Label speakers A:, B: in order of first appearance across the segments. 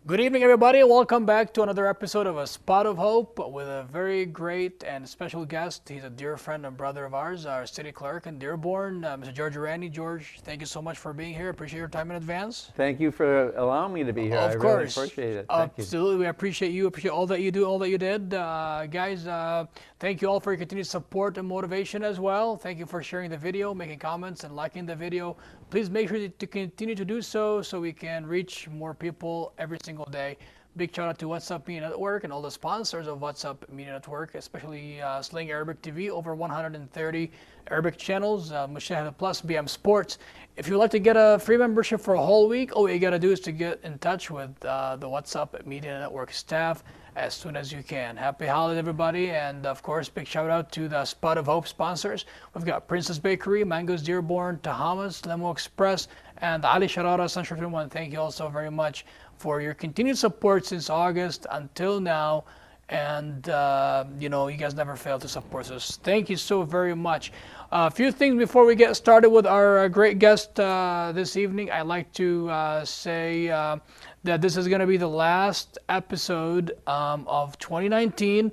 A: Good evening, everybody. Welcome back to another episode of A Spot of Hope with a very great and special guest. He's a dear friend and brother of ours, our city clerk in Dearborn, Mr. George Rani. George, thank you so much for being here. Appreciate your time in advance.
B: Thank you for allowing me to be here.
A: Of course.
B: Really appreciate it. Thank
A: Absolutely. We appreciate you. Appreciate all that you do, all that you did. Guys, thank you all for your continued support and motivation as well. Thank you for sharing the video, making comments, and liking the video. Please make sure to continue to do so we can reach more people every single day. Big shout out to WhatsApp Media Network and all the sponsors of WhatsApp Media Network, especially Sling Arabic TV, over 130 Arabic channels, Mushahada Plus, BM Sports. If you'd like to get a free membership for a whole week, all you got to do is to get in touch with the WhatsApp Media Network staff as soon as you can. Happy holidays, everybody, and of course, big shout out to the Spot of Hope sponsors. We've got Princess Bakery, Mangoes Dearborn, Tahamas, Lemo Express, and Ali Sharara, Sunshine 21. Thank you all so very much for your continued support since August until now. And, you guys never fail to support us. Thank you so very much. A few things before we get started with our great guest this evening. I'd like to say that this is going to be the last episode of 2019.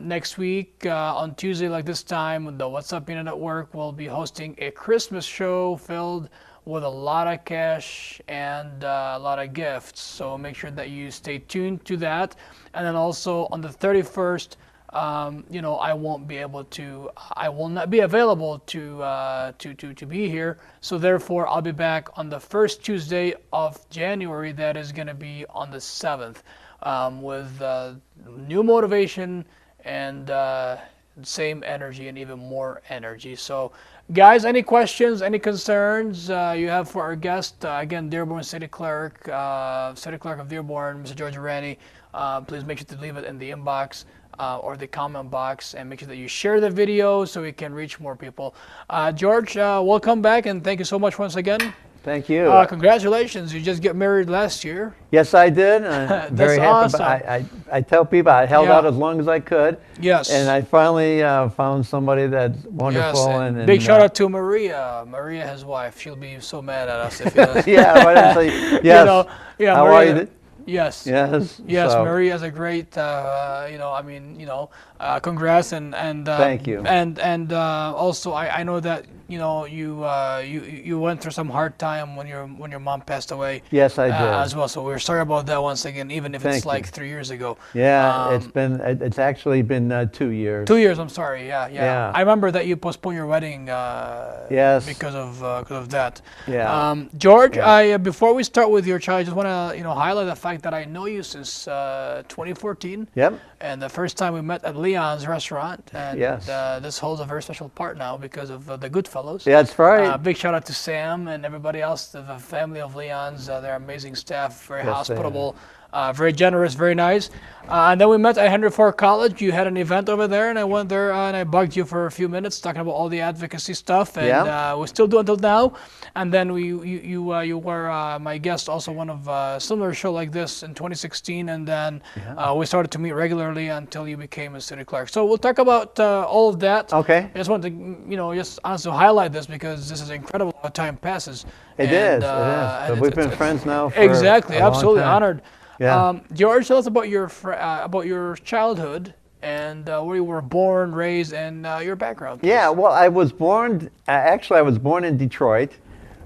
A: Next week, on Tuesday like this time, the WhatsApp Media Network will be hosting a Christmas show filled with a lot of cash and a lot of gifts. So make sure that you stay tuned to that. And then also on the 31st, I will not be available to be here. So therefore, I'll be back on the first Tuesday of January. That is going to be on the 7th, with new motivation and same energy and even more energy. So guys, any questions, any concerns you have for our guest? Again, Dearborn City Clerk of Dearborn, Mr. George Rani. Please make sure to leave it in the inbox or the comment box, and make sure that you share the video so we can reach more people. George, welcome back, and thank you so much once again.
B: Thank you.
A: Congratulations, you just got married last year.
B: Yes, I did. I'm very happy.
A: Awesome.
B: I tell people I held out as long as I could.
A: Yes.
B: And I finally found somebody that's wonderful.
A: Yes,
B: and
A: big shout out to Maria, his wife. She'll be so mad at us if he does.
B: Yeah, why didn't I say, yes. How
A: Maria,
B: are you?
A: Yes.
B: Yes.
A: Yes,
B: so.
A: Maria is a great, congrats and
B: thank you.
A: And also I know that you went through some hard time when your mom passed away.
B: Yes, I did
A: as well. So we're sorry about that once again, even if it's like 3 years ago.
B: Yeah, it's actually been 2 years.
A: 2 years. I'm sorry. Yeah. I remember that you postponed your wedding.
B: Yes.
A: Because of that.
B: Yeah.
A: George, before we start with your child, I just want to highlight the fact that I know you since 2014.
B: Yep.
A: And the first time we met at Leon's restaurant, and
B: yes.
A: This holds a very special part now because of the Goodfellows.
B: Yeah, that's right.
A: Big shout out to Sam and everybody else, the family of Leon's. They're amazing staff, very hospitable, very generous, very nice. And then we met at Henry Ford College. You had an event over there, and I went there and I bugged you for a few minutes talking about all the advocacy stuff, and we still do until now. And then you were my guest also one of a similar show like this in 2016, and then we started to meet regularly until you became a city clerk. So we'll talk about all of that.
B: Okay.
A: I just want to just honestly highlight this because this is incredible how time passes.
B: It is. So we've been friends now for
A: exactly,
B: a long
A: absolutely
B: time.
A: Honored.
B: Yeah.
A: George, tell us about your childhood and where you were born, raised, and your background. Please.
B: Yeah, well, I was born in Detroit.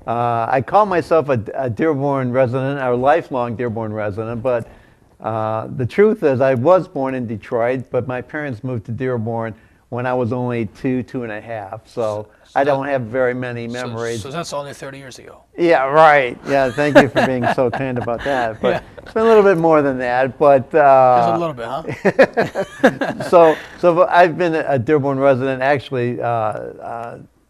B: I call myself a Dearborn resident, or lifelong Dearborn resident, but the truth is I was born in Detroit, but my parents moved to Dearborn when I was only two and a half. So I don't have very many memories.
A: So that's only 30 years ago.
B: Yeah, right. Yeah, thank you for being so kind about that. But it's been a little bit more than that. But
A: just a little bit, huh?
B: So I've been a Dearborn resident actually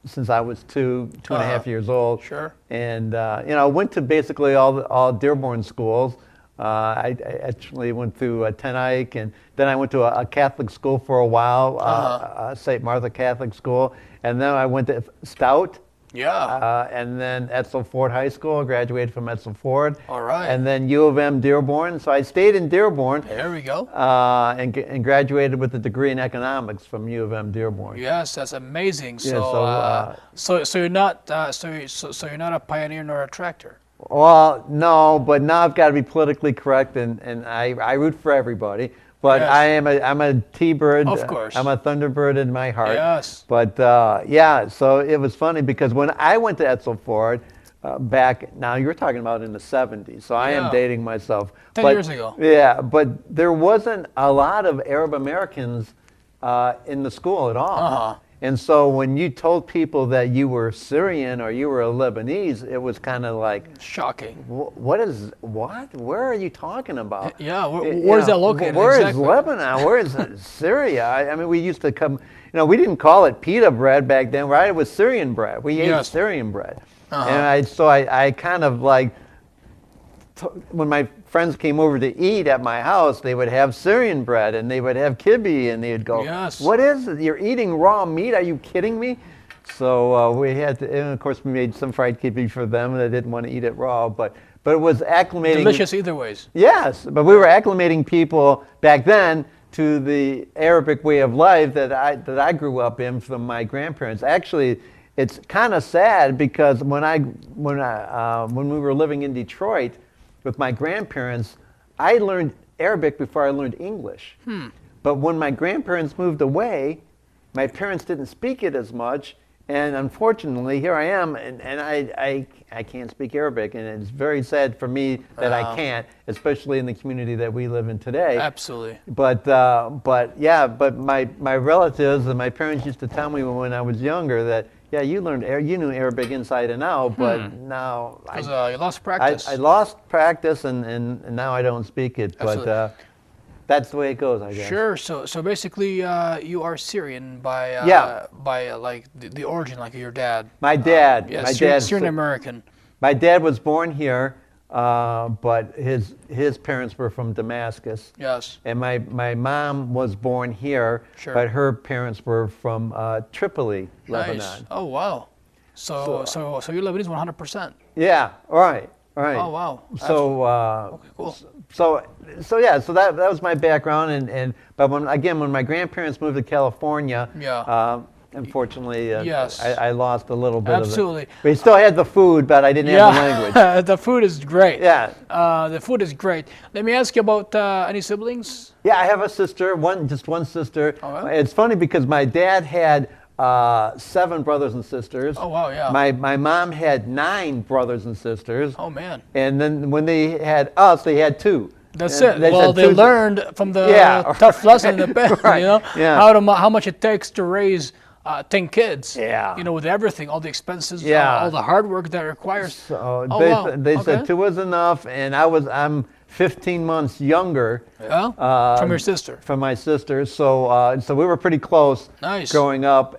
B: since I was two and a half years old.
A: Sure.
B: And I went to basically all Dearborn schools. I actually went through Ten Eyck, and then I went to a Catholic school for a while, St. Martha Catholic School, and then I went to Stout.
A: Yeah.
B: And then Etzel Ford High School, graduated from Etzel Ford.
A: All right.
B: And then U of M Dearborn. So I stayed in Dearborn.
A: There we go.
B: And graduated with a degree in economics from U of M Dearborn.
A: Yes, that's amazing.
B: Yeah,
A: so you're not a pioneer nor a tractor.
B: Well, no, but now I've got to be politically correct, and I root for everybody. But
A: Yes.
B: I'm a T-bird.
A: Of course.
B: I'm a Thunderbird in my heart.
A: Yes.
B: But yeah, so it was funny because when I went to Etzel Ford back, now you're talking about in the 70s, so I am
A: Yeah.
B: dating myself.
A: 10
B: But,
A: years ago.
B: Yeah, but there wasn't a lot of Arab Americans in the school at all.
A: Uh-huh.
B: And so when you told people that you were Syrian or you were a Lebanese, it was kind of like,
A: Shocking.
B: what? Where are you talking about?
A: Yeah,
B: You
A: where's
B: know,
A: that located?
B: Where is
A: Exactly.
B: Lebanon? Where is Syria? I mean, we used to come, we didn't call it pita bread back then, right? It was Syrian bread. We ate
A: Yes.
B: Syrian bread.
A: Uh-huh.
B: And I kind of like, when my friends came over to eat at my house, they would have Syrian bread and they would have kibbe and they'd go,
A: Yes.
B: what is it? You're eating raw meat? Are you kidding me? So we had to, and of course we made some fried kibbe for them and they didn't want to eat it raw, but it was acclimating.
A: Delicious either ways.
B: Yes, but we were acclimating people back then to the Arabic way of life that I grew up in from my grandparents. Actually, it's kind of sad because when we were living in Detroit with my grandparents, I learned Arabic before I learned English. But when my grandparents moved away, my parents didn't speak it as much, and unfortunately, here I am, and I can't speak Arabic, and it's very sad for me that I can't, especially in the community that we live in today.
A: Absolutely.
B: But my relatives and my parents used to tell me when I was younger that, yeah, you knew Arabic inside and out, but now
A: Because you lost practice.
B: I lost practice and now I don't speak it.
A: Absolutely.
B: But that's the way it goes, I guess.
A: Sure. So basically, you are Syrian by
B: Yeah.
A: like the origin, like your dad.
B: My dad.
A: Yes,
B: my
A: Syrian,
B: dad.
A: Syrian American.
B: My dad was born here, but his parents were from Damascus.
A: Yes.
B: And my mom was born here,
A: Sure.
B: but her parents were from Tripoli,
A: Nice.
B: Lebanon.
A: Oh wow. So you're Lebanese 100%.
B: Yeah, right.
A: Oh wow.
B: So
A: Okay, cool.
B: so yeah, so that was my background, but when my grandparents moved to California,
A: Yeah.
B: unfortunately,
A: Yes.
B: I lost a little bit
A: Absolutely.
B: of it. We still had the food, but I didn't have the language.
A: The food is great.
B: Yeah.
A: The food is great. Let me ask you about any siblings?
B: Yeah, I have a sister, just one sister.
A: Oh, well.
B: It's funny because my dad had 7 brothers and sisters.
A: Oh wow, yeah.
B: My mom had 9 brothers and sisters.
A: Oh man.
B: And then when they had us, they had 2.
A: That's
B: And
A: it. Well,
B: said
A: they
B: two-
A: learned from the
B: Yeah,
A: tough lesson in the past,
B: right,
A: you know,
B: yeah.
A: how much it takes to raise 10 kids.
B: Yeah.
A: You know, with everything, all the expenses,
B: Yeah.
A: all the hard work that requires.
B: So
A: Oh,
B: they,
A: wow.
B: they
A: Okay.
B: said 2 was enough, and I'm 15 months younger
A: Yeah. From your sister.
B: from my sister. So we were pretty close
A: Nice.
B: growing up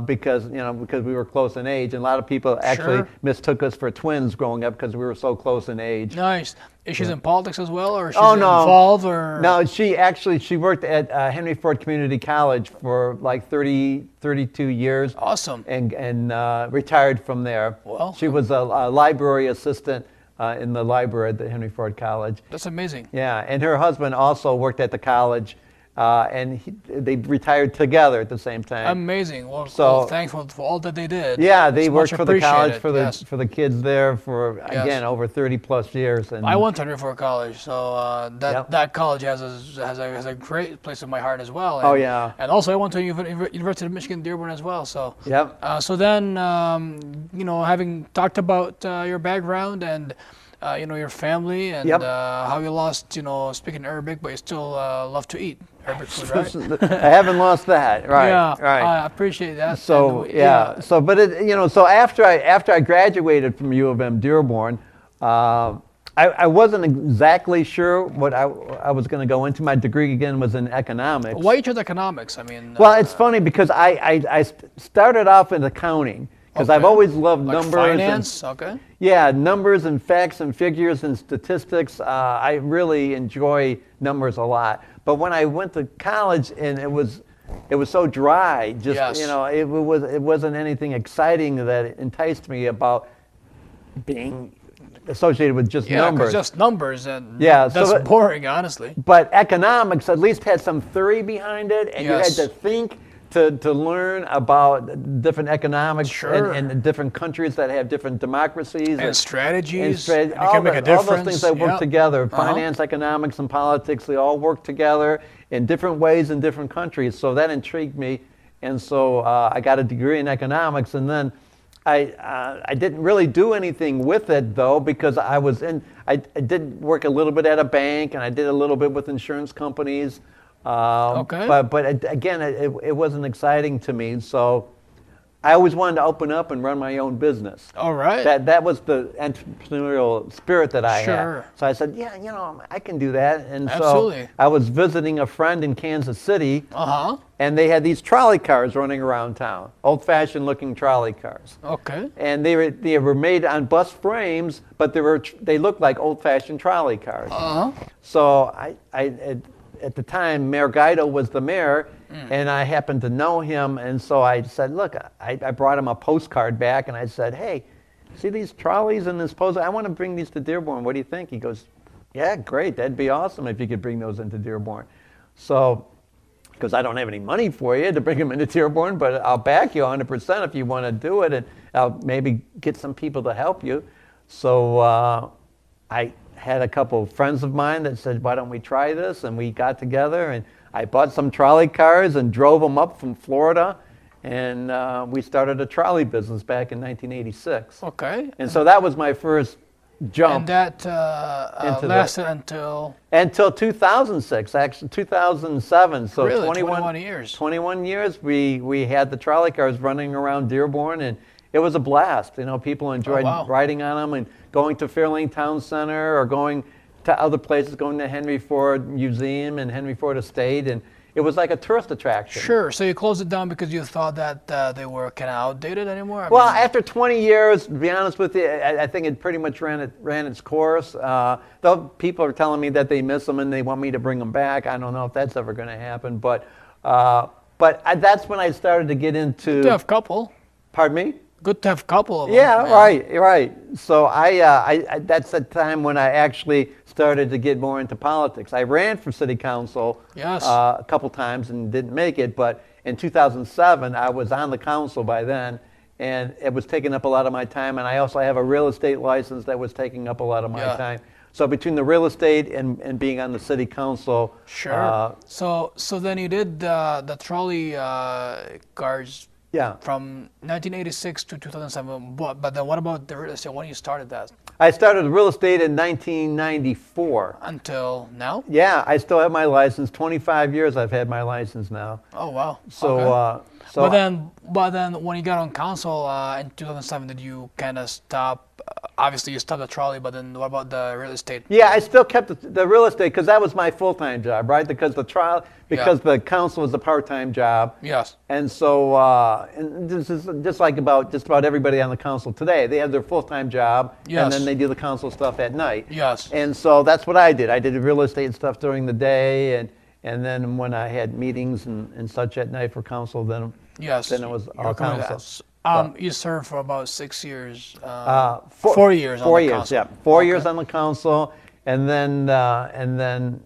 B: because we were close in age, and a lot of people actually
A: Sure.
B: mistook us for twins growing up because we were so close in age.
A: Nice. Is she in politics as well, or she's
B: Oh, no.
A: involved, or?
B: No, she worked at Henry Ford Community College for like 32 years.
A: Awesome.
B: And retired from there.
A: Well,
B: she was a library assistant in the library at the Henry Ford College.
A: That's amazing.
B: Yeah, and her husband also worked at the college, and they retired together at the same time.
A: Amazing. Well,
B: So-
A: thankful for all that they did.
B: Yeah, they
A: It's
B: worked
A: much
B: for the college
A: appreciated, yes.
B: for the kids there for again over 30 plus years. And
A: I went to Henry Ford College, so
B: Yep.
A: that college has a great place in my heart as well.
B: Oh,
A: And-
B: yeah.
A: And also, I went to University of Michigan Dearborn as well. So
B: Yep.
A: so then having talked about your background and your family and
B: Yep.
A: how you lost speaking Arabic, but you still love to eat Arabic food, right?
B: I haven't lost that. Right.
A: Yeah,
B: Right.
A: I appreciate that.
B: So
A: And,
B: yeah. So but so after I graduated from U of M Dearborn, I wasn't exactly sure what I was going to go into. My degree again was in economics.
A: Why you chose economics? I mean,
B: Well, it's funny because I started off in accounting because I've
A: Okay.
B: always loved
A: like
B: numbers.
A: finance, okay.
B: Yeah, numbers and facts and figures and statistics. I really enjoy numbers a lot. But when I went to college and it was so dry, just
A: Yes.
B: it wasn't anything exciting that enticed me about being associated with just
A: Yeah, 'cause
B: numbers.
A: just numbers, and
B: Yeah, so
A: that's
B: it-
A: boring, honestly.
B: But economics at least had some theory behind it, and
A: Yes.
B: you had to think to learn about different economics
A: Sure.
B: and different countries that have different democracies
A: And strategies.
B: and
A: and it can make a difference.
B: all those things that work
A: Yep.
B: together. Finance, economics, and politics, they all work together in different ways in different countries. So that intrigued me. And so I got a degree in economics, and then I didn't really do anything with it though, because I did work a little bit at a bank, and I did a little bit with insurance companies.
A: Okay.
B: But again, it wasn't exciting to me. So I always wanted to open up and run my own business.
A: All right.
B: That was the entrepreneurial spirit that I
A: Sure.
B: had. So I said, yeah, I can do that. And
A: Absolutely.
B: so I was visiting a friend in Kansas City,
A: Uh-huh.
B: and they had these trolley cars running around town, old-fashioned looking trolley cars.
A: Okay.
B: And they were made on bus frames, but they looked like old-fashioned trolley cars.
A: Uh-huh.
B: So at the time, Mayor Guido was the mayor, and I happened to know him, and so I said, look, I brought him a postcard back, and I said, hey, see these trolleys in this post? I want to bring these to Dearborn. What do you think? He goes, yeah, great. That'd be awesome if you could bring those into Dearborn. So, because I don't have any money for you to bring them into Dearborn, but I'll back you 100% if you want to do it, and I'll maybe get some people to help you. So I had a couple of friends of mine that said, why don't we try this? And we got together, and I bought some trolley cars and drove them up from Florida, and we started a trolley business back in 1986.
A: Okay.
B: And so that was my first jump.
A: And that
B: into
A: lasted
B: until 2006, actually 2007. So
A: really 21 years.
B: 21 years we had the trolley cars running around Dearborn, and it was a blast. People enjoyed riding on them and going to Fairlane Town Center or going to other places, going to Henry Ford Museum and Henry Ford Estate, and it was like a tourist attraction.
A: Sure. So you closed it down because you thought that they were kind of outdated anymore?
B: Well, after 20 years, to be honest with you, I think it pretty much ran its course. Though people are telling me that they miss them and they want me to bring them back. I don't know if that's ever going to happen. But that's when I started to get into.
A: Good to have a couple.
B: Pardon me?
A: Good to have a couple of them.
B: Yeah, right. So that's the time when I actually started to get more into politics. I ran for city council a couple times and didn't make it, but in 2007 I was on the council by then, and it was taking up a lot of my time, and I also have a real estate license that was taking up a lot of my time. So between the real estate and being on the city council.
A: Sure. So then you did the trolley cars.
B: Yeah.
A: From 1986 to 2007, but then what about the real estate? When you started that?
B: I started real estate in 1994.
A: Until now?
B: Yeah, I still have my license. 25 years I've had my license now.
A: Oh wow.
B: So,
A: okay.
B: So
A: but then when you got on council in 2007, did you kind of stop? Obviously, you stopped the trolley, but then what about the real estate?
B: Yeah, I still kept the real estate because that was my full-time job, right? Because the council was a part-time job.
A: Yes.
B: And so, and this is just like just about everybody on the council today. They have their full-time job, and then they do the council stuff at night.
A: Yes.
B: And so that's what I did. I did the real estate stuff during the day, and then when I had meetings and such at night for council, then it was all council.
A: You served for about 6 years.
B: 4
A: years.
B: On the council. Yeah, 4 years on the council, and then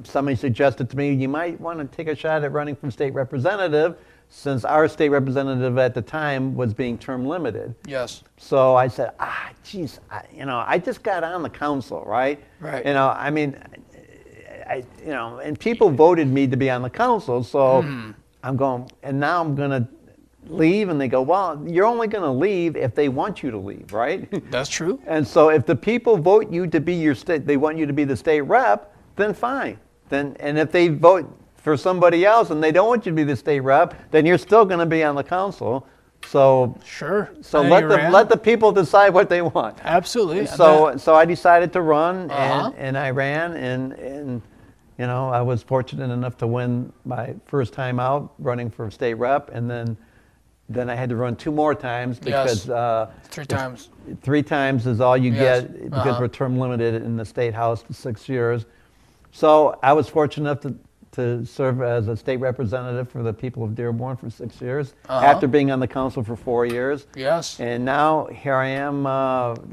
B: somebody suggested to me, you might want to take a shot at running for state representative, since our state representative at the time was being term limited.
A: Yes.
B: So I said, geez, I just got on the council, right?
A: Right.
B: I mean, and people voted me to be on the council, so I'm going, and now I'm going to leave, and they go, well, you're only going to leave if they want you to leave, right?
A: That's true.
B: And so if the people vote you to be they want you to be the state rep, then fine. And if they vote for somebody else and they don't want you to be the state rep, then you're still going to be on the council. So
A: sure.
B: So let the people decide what they want.
A: Absolutely.
B: So I decided to run, and I ran, and I was fortunate enough to win my first time out running for state rep, and then I had to run 2 more times because
A: 3 times.
B: 3 times is all you get because we're term limited in the state house for 6 years. So I was fortunate enough to serve as a state representative for the people of Dearborn for 6 years after being on the council for 4 years.
A: Yes.
B: And now here I am.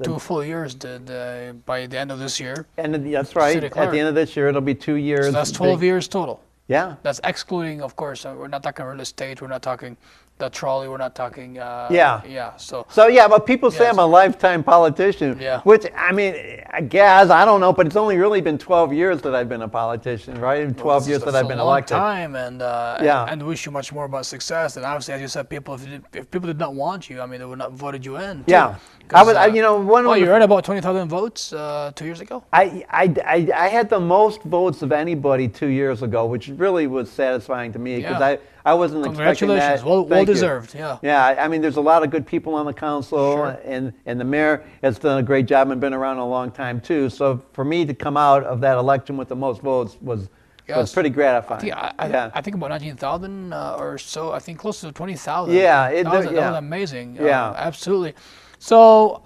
A: 2 full years by the end of this year.
B: And that's right. At the end of this year, it'll be 2 years.
A: So that's 12 years total.
B: Yeah.
A: That's excluding, of course, we're not talking real estate, we're not talking the trolley, we're not talking,
B: Yeah.
A: so,
B: So yeah, but people say
A: Yes.
B: I'm a lifetime politician,
A: Yeah.
B: which I mean, I guess I don't know, but it's only really been 12 years that I've been a politician, right? 12 years that I've been elected.
A: It's a long time, and
B: Yeah.
A: and wish you much more about success. And obviously, as you said, if people did not want you, I mean, they would not voted you in. Too.
B: Yeah,
A: 'Cause,
B: you know, one of
A: you
B: the,
A: earned about 20,000 votes 2 years ago.
B: I had the most votes of anybody 2 years ago, which really was satisfying to me because
A: Yeah.
B: I wasn't expecting that.
A: Congratulations, well
B: Thank you.
A: deserved. Yeah.
B: Yeah, I mean, there's a lot of good people on the council,
A: Sure.
B: and the mayor has done a great job and been around a long time too. So for me to come out of that election with the most votes was
A: Yes.
B: pretty gratifying.
A: I think about 19,000 or so. I think close to 20,000.
B: Yeah,
A: that
B: yeah.
A: was amazing.
B: Yeah.
A: Absolutely. So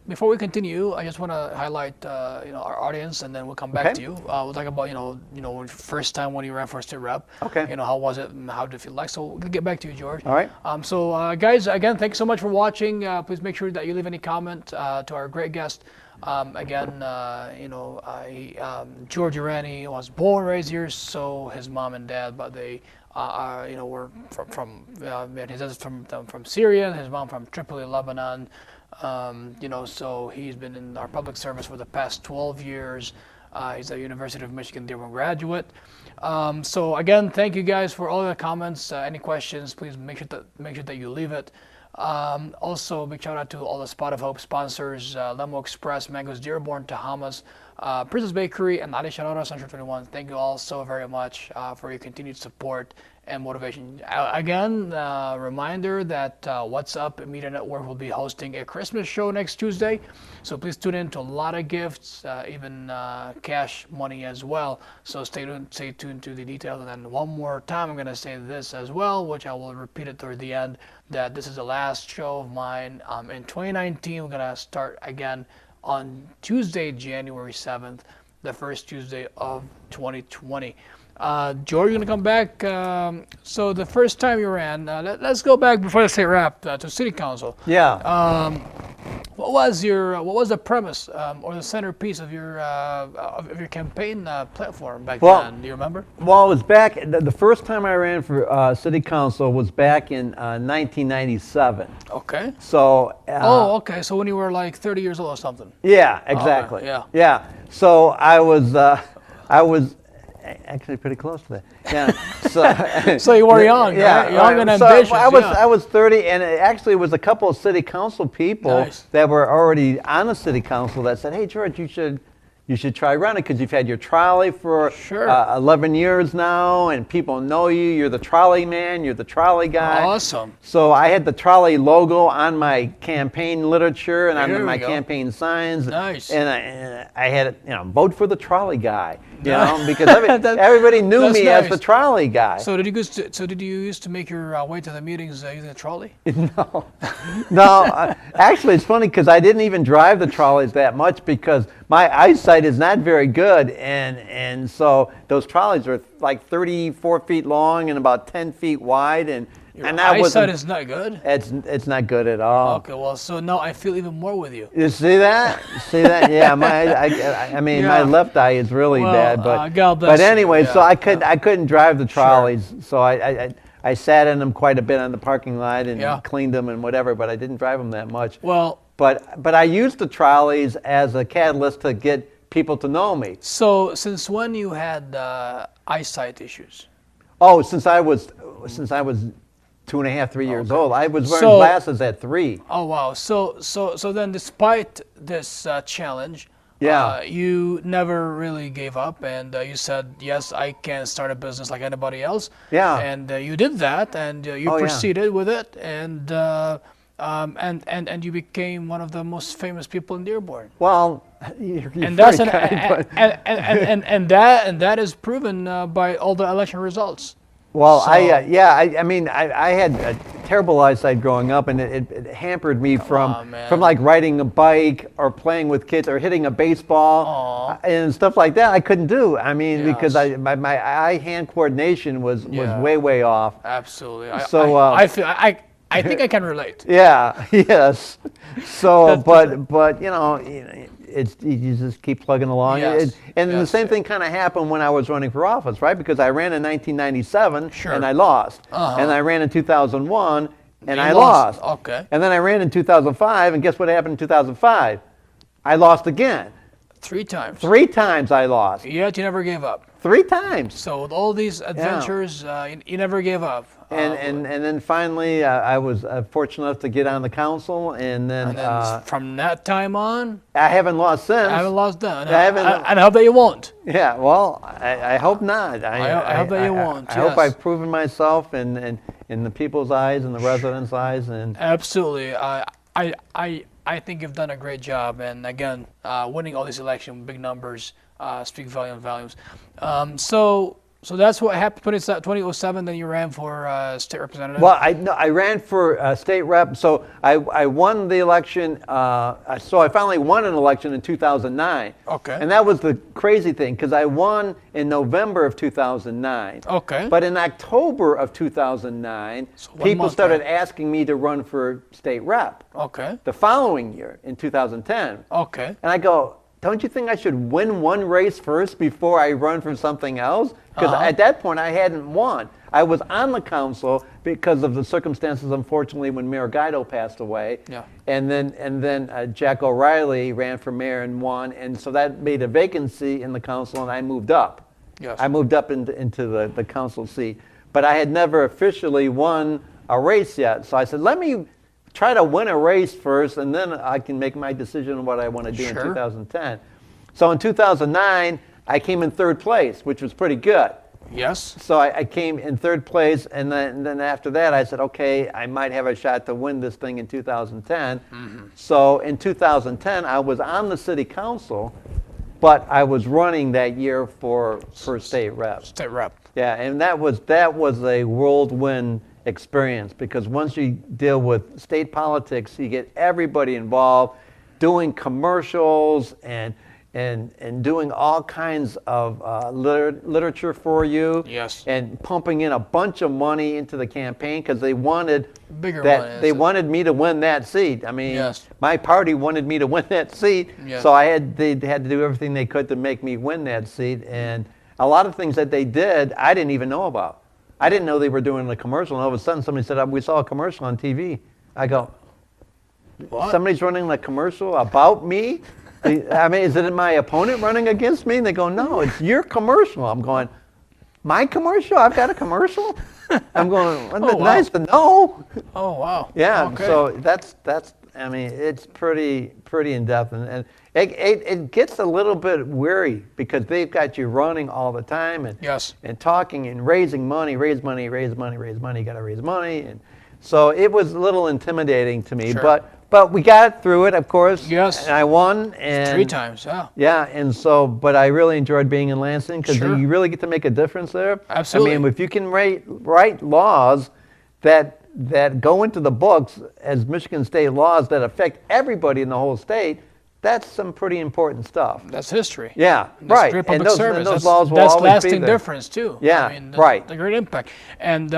A: before we continue, I just want to highlight our audience, and then we'll come back
B: Okay.
A: to you. We'll talk about first time when you ran for state rep.
B: Okay.
A: How was it and how did it feel like? So we'll get back to you, George.
B: All right.
A: So guys, again, thanks so much for watching. Please make sure that you leave any comment to our great guest. George Rani was born, raised here, so his mom and dad, but they were from his dad is from Syria, his mom from Tripoli, Lebanon. So he's been in our public service for the past 12 years. He's a University of Michigan Dearborn graduate. So again, thank you guys for all the comments. Any questions, please make sure that you leave it. Also, big shout out to all the Spot of Hope sponsors: Lemo Express, Mangoes Dearborn, Tahamas, Princess Bakery, and Ali Sharara Central 21. Thank you all so very much for your continued support and motivation. Again, reminder that What's Up Media Network will be hosting a Christmas show next Tuesday, so please tune in to a lot of gifts, even cash money as well. So stay tuned to the details. And then one more time, I'm going to say this as well, which I will repeat it toward the end, that this is the last show of mine. In 2019, we're going to start again on Tuesday, January 7th, the first Tuesday of 2020. George, you're going to come back. So the first time you ran, let's go back before the state rep to city council.
B: Yeah.
A: What was the premise or the centerpiece of your campaign platform back then? Do you remember?
B: Well, it was back. The first time I ran for city council was back in 1997.
A: Okay.
B: So.
A: Okay. So when you were like 30 years old or something.
B: Yeah. Exactly.
A: Okay,
B: Yeah. So I was actually pretty close to that. Yeah.
A: So you were young, right? Young and ambitious.
B: So I was 30, and it was a couple of city council people that were already on the city council that said, "Hey, George, you should try running because you've had your trolley for 11 years now, and people know you. You're the trolley man. You're the trolley guy."
A: Awesome.
B: So I had the trolley logo on my campaign literature and on my
A: go.
B: campaign signs.
A: Nice.
B: And I had it, vote for the trolley guy, because everybody knew me as the trolley guy.
A: So did you used to make your way to the meetings using a trolley?
B: No. Actually, it's funny because I didn't even drive the trolleys that much because my eyesight is not very good, and so those trolleys are like 34 feet long and about 10 feet wide, and that
A: eyesight is not good?
B: It's not good at all.
A: Okay, well, so now I feel even more with you.
B: You see that? Yeah, my left eye is really bad, but
A: God bless
B: anyway,
A: you.
B: so I couldn't drive the trolleys, so I sat in them quite a bit on the parking lot and cleaned them and whatever, but I didn't drive them that much.
A: Well,
B: but I used the trolleys as a catalyst to get people to know me.
A: So since when you had eyesight issues?
B: Oh, since I was 2.5, 3 years old. I was wearing glasses at 3.
A: Oh wow! So then, despite this challenge, you never really gave up, and you said, "Yes, I can start a business like anybody else."
B: Yeah.
A: And you did that, and you proceeded with it, and you became one of the most famous people in Dearborn.
B: Well, you're
A: and
B: very
A: that's
B: kind,
A: and that is proven by all the election results.
B: Well, I had a terrible eyesight growing up, and it hampered me from like riding a bike or playing with kids or hitting a baseball and stuff like that. I couldn't do. I mean, because my eye-hand coordination was way off.
A: Absolutely.
B: I
A: think I can relate.
B: Yeah. Yes. So, but you just keep plugging along.
A: Yes.
B: And the
A: Yes.
B: same thing kind of happened when I was running for office, right? Because I ran in 1997
A: Sure.
B: and I lost.
A: Uh-huh.
B: And I ran in 2001 and
A: You
B: I
A: lost.
B: lost.
A: Okay.
B: And then I ran in 2005, and guess what happened in 2005? I lost again.
A: 3 times.
B: 3 times I lost.
A: Yet you never gave up.
B: 3 times.
A: So with all these adventures, you never gave up.
B: And then finally, I was fortunate enough to get on the council, and then
A: from that time on,
B: I haven't lost since.
A: I haven't lost that.
B: I haven't-
A: And I hope that you won't.
B: Yeah, well, I hope not.
A: I hope that you won't,
B: I hope
A: yes.
B: I've proven myself in the people's eyes and the residents' eyes, and
A: Absolutely. I think you've done a great job. And again, winning all these elections, big numbers, speak volumes. So that's what happened. 2007. Then you ran for state representative.
B: well, I ran for state rep, so I won the election. So I finally won an election in 2009.
A: Okay.
B: And that was the crazy thing, because I won in November of 2009.
A: Okay.
B: But in October of 2009,
A: So 1
B: people
A: month
B: started
A: back.
B: asking me to run for state rep
A: Okay.
B: the following year in 2010.
A: Okay.
B: And I go, don't you think I should win one race first before I run for something else? Because at that point, I hadn't won. I was on the council because of the circumstances, unfortunately, when Mayor Guido passed away.
A: Yeah.
B: And then Jack O'Reilly ran for mayor and won. And so that made a vacancy in the council, and I moved up.
A: Yes.
B: I moved up into the council seat. But I had never officially won a race yet. So I said, let me try to win a race first, and then I can make my decision on what I want to do in
A: Sure.
B: 2010. So in 2009, I came in 3rd place, which was pretty good.
A: Yes.
B: So I came in 3rd place, and then after that, I said, okay, I might have a shot to win this thing in 2010. So in 2010, I was on the city council, but I was running that year for state rep.
A: State rep.
B: Yeah, and that was a whirlwind experience, because once you deal with state politics, you get everybody involved, doing commercials and doing all kinds of literature for you.
A: Yes.
B: And pumping in a bunch of money into the campaign, because they wanted
A: Bigger money,
B: they
A: is it?
B: wanted me to win that seat. I mean,
A: Yes.
B: my party wanted me to win that seat,
A: Yes.
B: so they had to do everything they could to make me win that seat. And a lot of things that they did, I didn't even know about. I didn't know they were doing a commercial, and all of a sudden somebody said, we saw a commercial on TV. I go,
A: What?
B: somebody's running a commercial about me? I mean, is it my opponent running against me? And they go, no, it's your commercial. I'm going, my commercial? I've got a commercial? I'm going, well,
A: Oh, wow.
B: nice to know.
A: Oh wow.
B: Yeah,
A: Okay.
B: so that's I mean, it's pretty in-depth. And it gets a little bit weary, because they've got you running all the time and
A: Yes.
B: and talking and raising money, raise money, you got to raise money. And so it was a little intimidating to me,
A: Sure.
B: but we got through it, of course.
A: Yes.
B: And I won. And
A: 3 times. Yeah.
B: yeah, and so, but I really enjoyed being in Lansing, because
A: Sure.
B: you really get to make a difference there.
A: Absolutely.
B: I mean, if you can write laws that go into the books as Michigan state laws that affect everybody in the whole state, that's some pretty important stuff.
A: That's history.
B: Yeah,
A: That's
B: right.
A: great
B: And
A: public service.
B: those
A: That's,
B: laws will
A: that's
B: always be
A: lasting
B: there.
A: difference too.
B: Yeah,
A: I mean,
B: right.
A: The great impact. And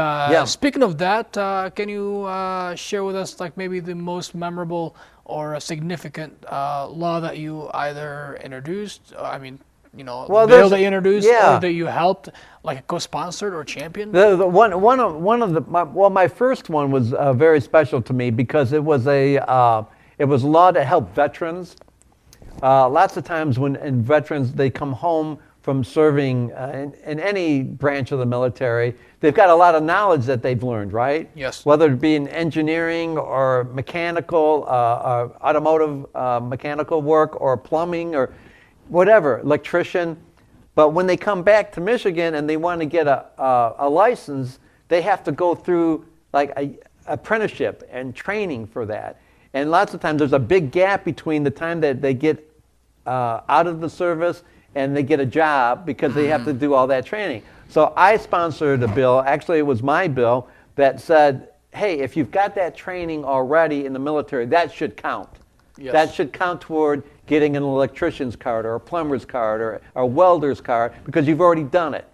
A: speaking of that, can you share with us like maybe the most memorable or a significant law that you either introduced?
B: Well,
A: bill that you introduced,
B: yeah.
A: or that you helped, like co-sponsored or championed?
B: My first one was very special to me, because it was a law to help veterans. Lots of times when veterans, they come home from serving in any branch of the military, they've got a lot of knowledge that they've learned, right?
A: Yes.
B: Whether it be in engineering or mechanical, automotive mechanical work, or plumbing, or whatever, electrician. But when they come back to Michigan and they want to get a license, they have to go through like a apprenticeship and training for that. And lots of times there's a big gap between the time that they get out of the service and they get a job, because they have to do all that training. So I sponsored a bill, actually it was my bill, that said, hey, if you've got that training already in the military, that should count.
A: Yes.
B: That should count toward getting an electrician's card or a plumber's card or a welder's card, because you've already done it.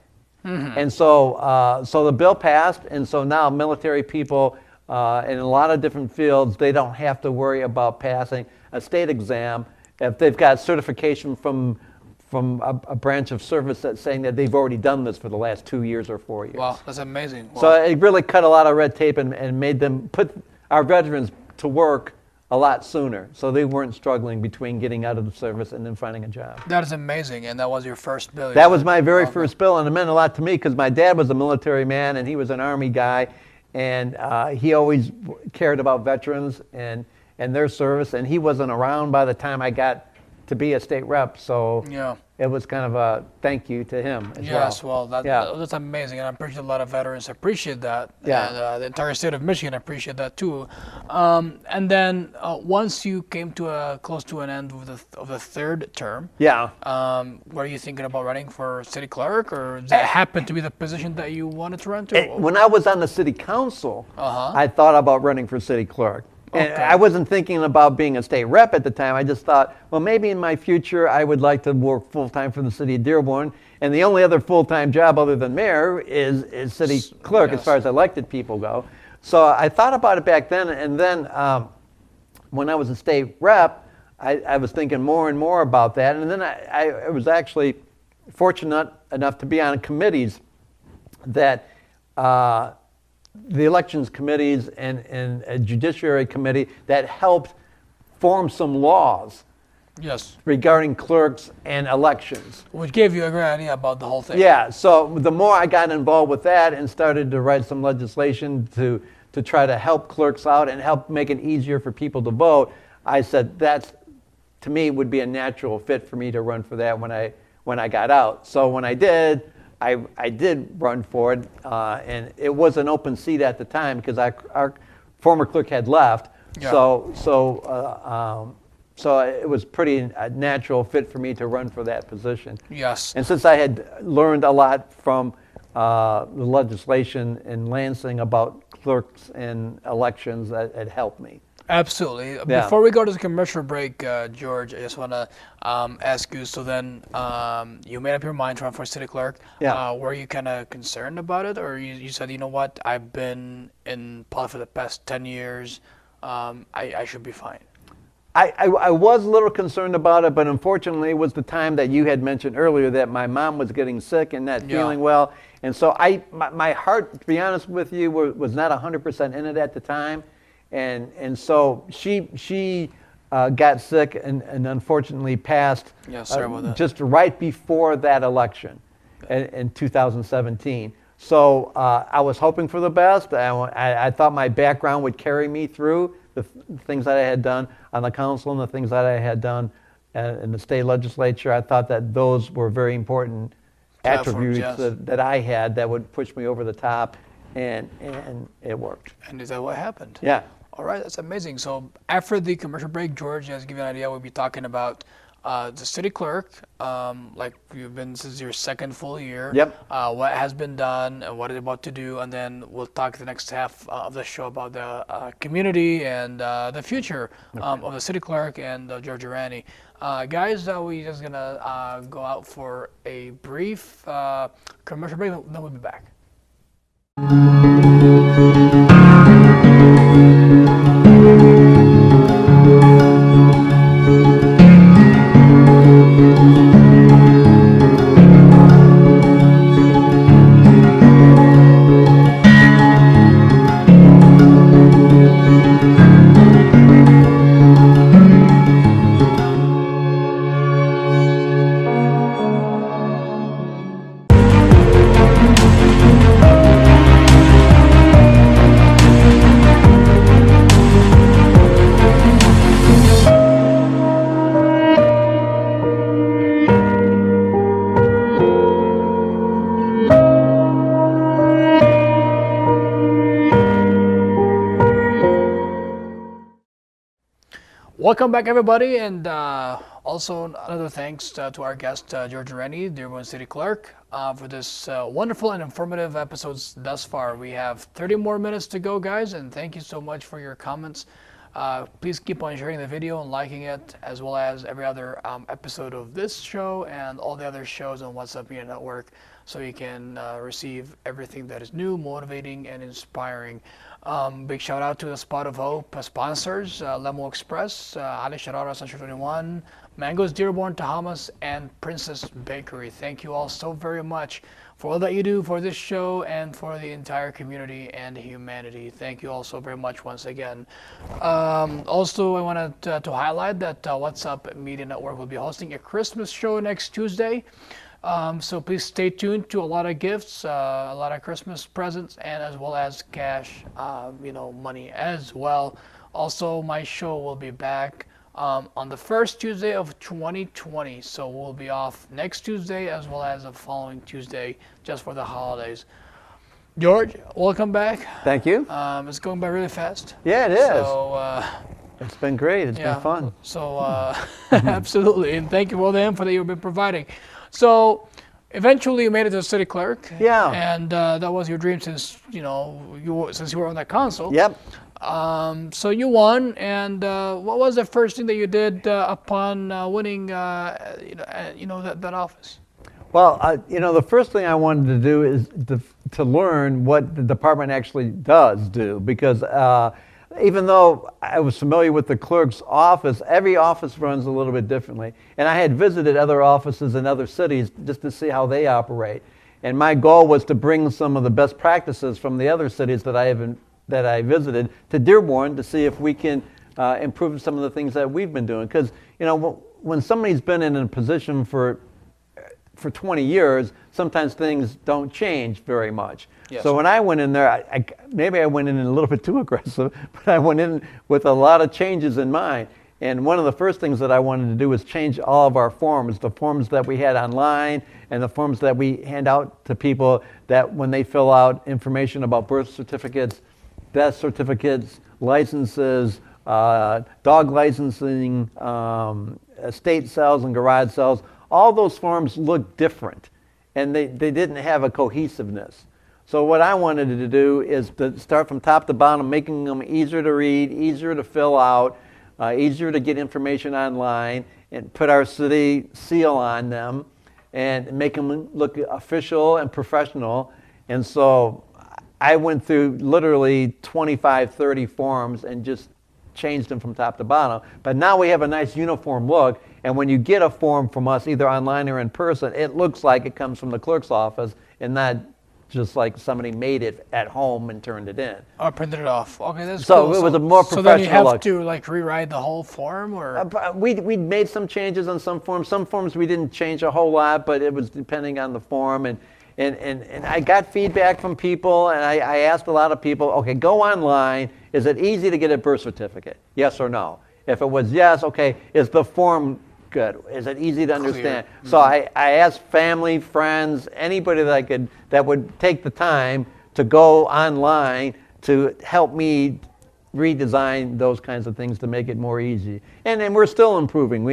B: And so the bill passed, and so now military people in a lot of different fields, they don't have to worry about passing a state exam if they've got certification from a branch of service that's saying that they've already done this for the last 2 years or 4 years.
A: Wow, that's amazing. Wow.
B: So it really cut a lot of red tape and made them put our veterans to work a lot sooner, so they weren't struggling between getting out of the service and then finding a job.
A: That is amazing, and that was your first bill.
B: That was my very first bill, and it meant a lot to me because my dad was a military man and he was an Army guy, and he always cared about veterans and their service, and he wasn't around by the time I got to be a state rep, so
A: yeah.
B: It was kind of a thank you to him as
A: yes,
B: well.
A: That's amazing, and I'm pretty sure a lot of veterans appreciate that.
B: Yeah.
A: And the entire state of Michigan appreciate that too. And then once you came to close to an end of the third term,
B: Yeah.
A: were you thinking about running for city clerk, or did that happen to be the position that you wanted to run to?
B: When I was on the city council, I thought about running for city clerk. And
A: Okay.
B: I wasn't thinking about being a state rep at the time. I just thought, well, maybe in my future I would like to work full-time for the city of Dearborn. And the only other full-time job other than mayor is city clerk,
A: Yes.
B: as far as elected people go. So I thought about it back then. And then when I was a state rep, I was thinking more and more about that. And then I was actually fortunate enough to be on committees that the elections committees and a judiciary committee that helped form some laws
A: Yes.
B: regarding clerks and elections.
A: Which gave you a great idea about the whole thing.
B: Yeah, so the more I got involved with that and started to write some legislation to try to help clerks out and help make it easier for people to vote, I said that's, to me, would be a natural fit for me to run for that when I got out. So when I did, I did run for it, and it was an open seat at the time because our former clerk had left.
A: Yeah.
B: So it was pretty a natural fit for me to run for that position.
A: Yes.
B: And since I had learned a lot from the legislation in Lansing about clerks and elections, it helped me.
A: Absolutely.
B: Yeah.
A: Before we go to the commercial break, George, I just want to ask you, so then you made up your mind to run for city clerk.
B: Yeah.
A: Were you kind of concerned about it, or you said, you know what, I've been in politics for the past 10 years, I should be fine?
B: I was a little concerned about it, but unfortunately it was the time that you had mentioned earlier that my mom was getting sick and not feeling well. And so my heart, to be honest with you, was not 100% in it at the time. And so she got sick and unfortunately passed
A: Sorry about that.
B: just right before that election in 2017. So I was hoping for the best. I thought my background would carry me through the things that I had done on the council and the things that I had done in the state legislature. I thought that those were very important attributes that I had that would push me over the top, and it worked.
A: And is that what happened?
B: Yeah.
A: All right, that's amazing. So after the commercial break, George has given you an idea. We'll be talking about the city clerk, like you've been since your second full year.
B: Yep.
A: What has been done and what it's about to do, and then we'll talk the next half of the show about the community and the future of the city clerk and George Rani. Guys, we're just gonna go out for a brief commercial break, then we'll be back. Welcome back, everybody, and also another thanks to our guest, George Rani, Dearborn City Clerk, for this wonderful and informative episodes thus far. We have 30 more minutes to go, guys, and thank you so much for your comments. Please keep on sharing the video and liking it, as well as every other episode of this show and all the other shows on WhatsApp Media Network. so you can receive everything that is new, motivating, and inspiring. Big shout out to the Spot of Hope sponsors, Lemo Express, Ali Sharara, Central 21, Mangoes Dearborn, Tahamas, and Princess Bakery. Thank you all so very much for all that you do for this show and for the entire community and humanity. Thank you all so very much once again. Also, I wanted to highlight that What's Up Media Network will be hosting a Christmas show next Tuesday. So please stay tuned to a lot of gifts, a lot of Christmas presents, and as well as cash, money as well. Also, my show will be back on the first Tuesday of 2020. So we'll be off next Tuesday as well as the following Tuesday just for the holidays. George, welcome back.
B: Thank you.
A: It's going by really fast.
B: Yeah, it is.
A: So,
B: it's been great. It's been fun.
A: So absolutely, and thank you for all the info that you've been providing. So eventually you made it to the city clerk.
B: Yeah.
A: And that was your dream since you were on that council.
B: Yep.
A: So you won, and what was the first thing that you did upon winning that office?
B: Well, the first thing I wanted to do is to learn what the department actually does do, because even though I was familiar with the clerk's office, every office runs a little bit differently. And I had visited other offices in other cities just to see how they operate. And my goal was to bring some of the best practices from the other cities that I visited to Dearborn to see if we can improve some of the things that we've been doing. Because when somebody's been in a position for 20 years, sometimes things don't change very much.
A: Yes.
B: So when I went in there, maybe I went in a little bit too aggressive, but I went in with a lot of changes in mind. And one of the first things that I wanted to do was change all of our forms, the forms that we had online and the forms that we hand out to people, that when they fill out information about birth certificates, death certificates, licenses, dog licensing, estate sales and garage sales, all those forms look different, and they didn't have a cohesiveness. So what I wanted to do is to start from top to bottom, making them easier to read, easier to fill out, easier to get information online, and put our city seal on them, and make them look official and professional. And so I went through literally 25, 30 forms and just changed them from top to bottom. But now we have a nice uniform look, and when you get a form from us, either online or in person, it looks like it comes from the clerk's office and not just like somebody made it at home and turned it in.
A: Or printed it off. Okay, that's
B: so
A: cool.
B: It was a more professional
A: look. So then you have
B: look.
A: to rewrite the whole form, or?
B: We made some changes on some forms. Some forms we didn't change a whole lot, but it was depending on the form. And I got feedback from people, and I asked a lot of people, okay, go online. Is it easy to get a birth certificate? Yes or no? If it was yes, okay, is the form good? Is it easy to understand? Mm-hmm. So I asked family, friends, anybody that would take the time to go online to help me redesign those kinds of things to make it more easy. And we're still improving.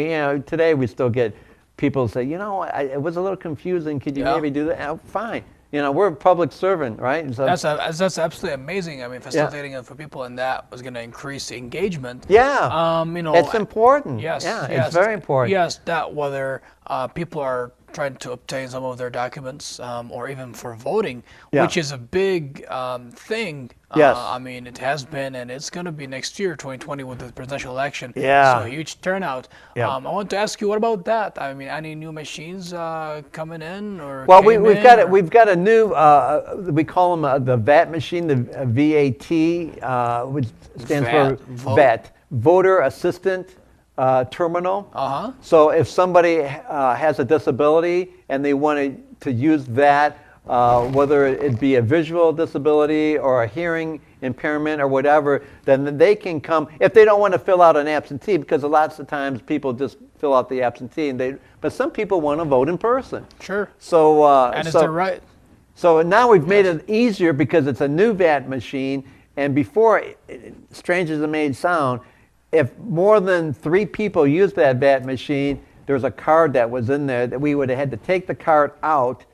B: Today we still get people say, it was a little confusing. Could you maybe do that? Fine. We're a public servant, right? So
A: that's absolutely amazing. I mean, facilitating it for people, and that was going to increase engagement.
B: Yeah. It's important.
A: Yes.
B: Yeah,
A: yes,
B: it's very important.
A: Yes, that whether people are trying to obtain some of their documents or even for voting, which is a big thing.
B: Yes.
A: I mean, it has been, and it's going to be next year, 2020, with the presidential election.
B: Yeah.
A: So a huge turnout.
B: Yeah.
A: I want to ask you, what about that? I mean, any new machines coming in, or?
B: Well, we've got a new, we call them the VAT machine, the VAT, which stands for VAT, Voter Assistant Terminal.
A: Uh-huh.
B: So if somebody has a disability and they want to use that, whether it be a visual disability or a hearing impairment or whatever, then they can come, if they don't want to fill out an absentee, because lots of times people just fill out the absentee, but some people want to vote in person.
A: Sure.
B: So
A: and it's their right.
B: So now we've made it easier because it's a new VAT machine, and before, strange as it may sound, if more than 3 people used that VAT machine, there's a card that was in there that we would have had to take the card out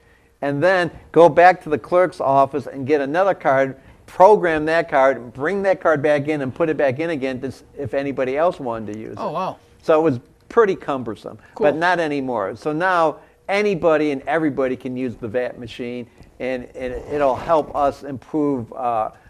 B: and then go back to the clerk's office and get another card, program that card, bring that card back in and put it back in again if anybody else wanted to use it.
A: Oh, wow.
B: So it was pretty cumbersome,
A: cool.
B: But not anymore. So now anybody and everybody can use the VAT machine, and it'll help us improve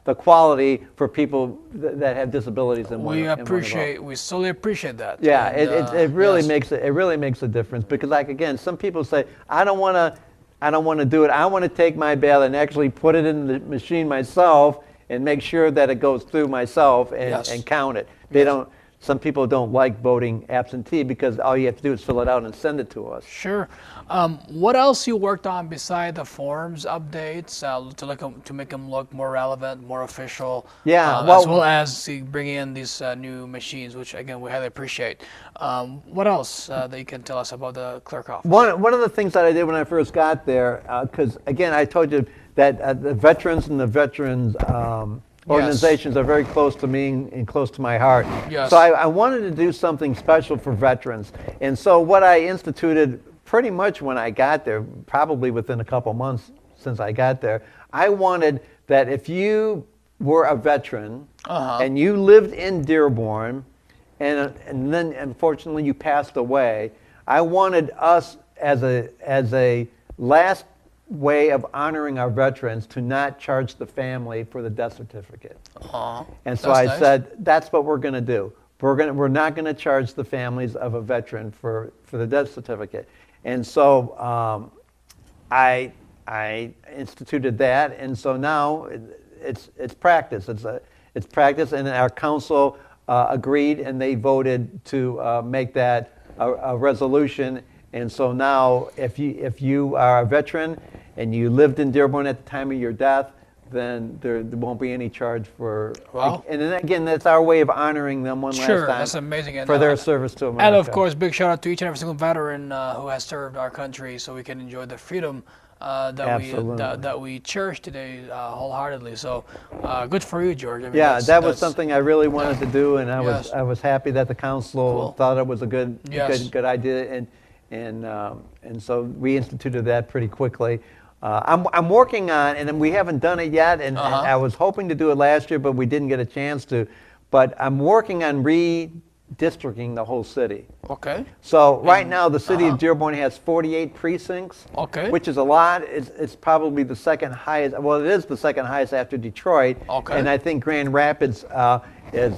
B: the quality for people that have disabilities.
A: We solely appreciate that.
B: Yeah,
A: And,
B: it really
A: yes.
B: makes a difference, because, like, again, some people say, I don't want to do it. I want to take my ballot and actually put it in the machine myself and make sure that it goes through myself and count it. They don't. Some people don't like voting absentee because all you have to do is fill it out and send it to us.
A: Sure. What else you worked on beside the forms updates to make them look more relevant, more official?
B: Yeah,
A: as well as bringing in these new machines, which again we highly appreciate. What else that you can tell us about the clerk office?
B: One of the things that I did when I first got there, because again I told you that the veterans and the veterans organizations are very close to me and close to my heart.
A: Yes.
B: So I wanted to do something special for veterans. And so what I instituted pretty much when I got there, probably within a couple months since I got there, I wanted that if you were a veteran and you lived in Dearborn and then unfortunately you passed away, I wanted us as a last way of honoring our veterans to not charge the family for the death certificate. And so I said, that's what we're going to do. We're not going to charge the families of a veteran for the death certificate. And so I instituted that, and so now it's practice. It's practice, and our council agreed, and they voted to make that a resolution. And so now, if you are a veteran and you lived in Dearborn at the time of your death, then there won't be any charge for.
A: Wow.
B: And then again, that's our way of honoring them one last time.
A: That's amazing.
B: For their service to America.
A: And of course, big shout out to each and every single veteran who has served our country, so we can enjoy the freedom that we cherish today wholeheartedly. So good for you, George. I mean,
B: that was something I really wanted to do, and I was happy that the council
A: Cool.
B: thought it was a good idea, and so we instituted that pretty quickly. I'm working on, and we haven't done it yet, and I was hoping to do it last year, but we didn't get a chance to. But I'm working on redistricting the whole city.
A: Okay.
B: So right now, the city of Dearborn has 48 precincts,
A: Okay.
B: which is a lot. It's probably the second highest. Well, it is the second highest after Detroit.
A: Okay.
B: And I think Grand Rapids is,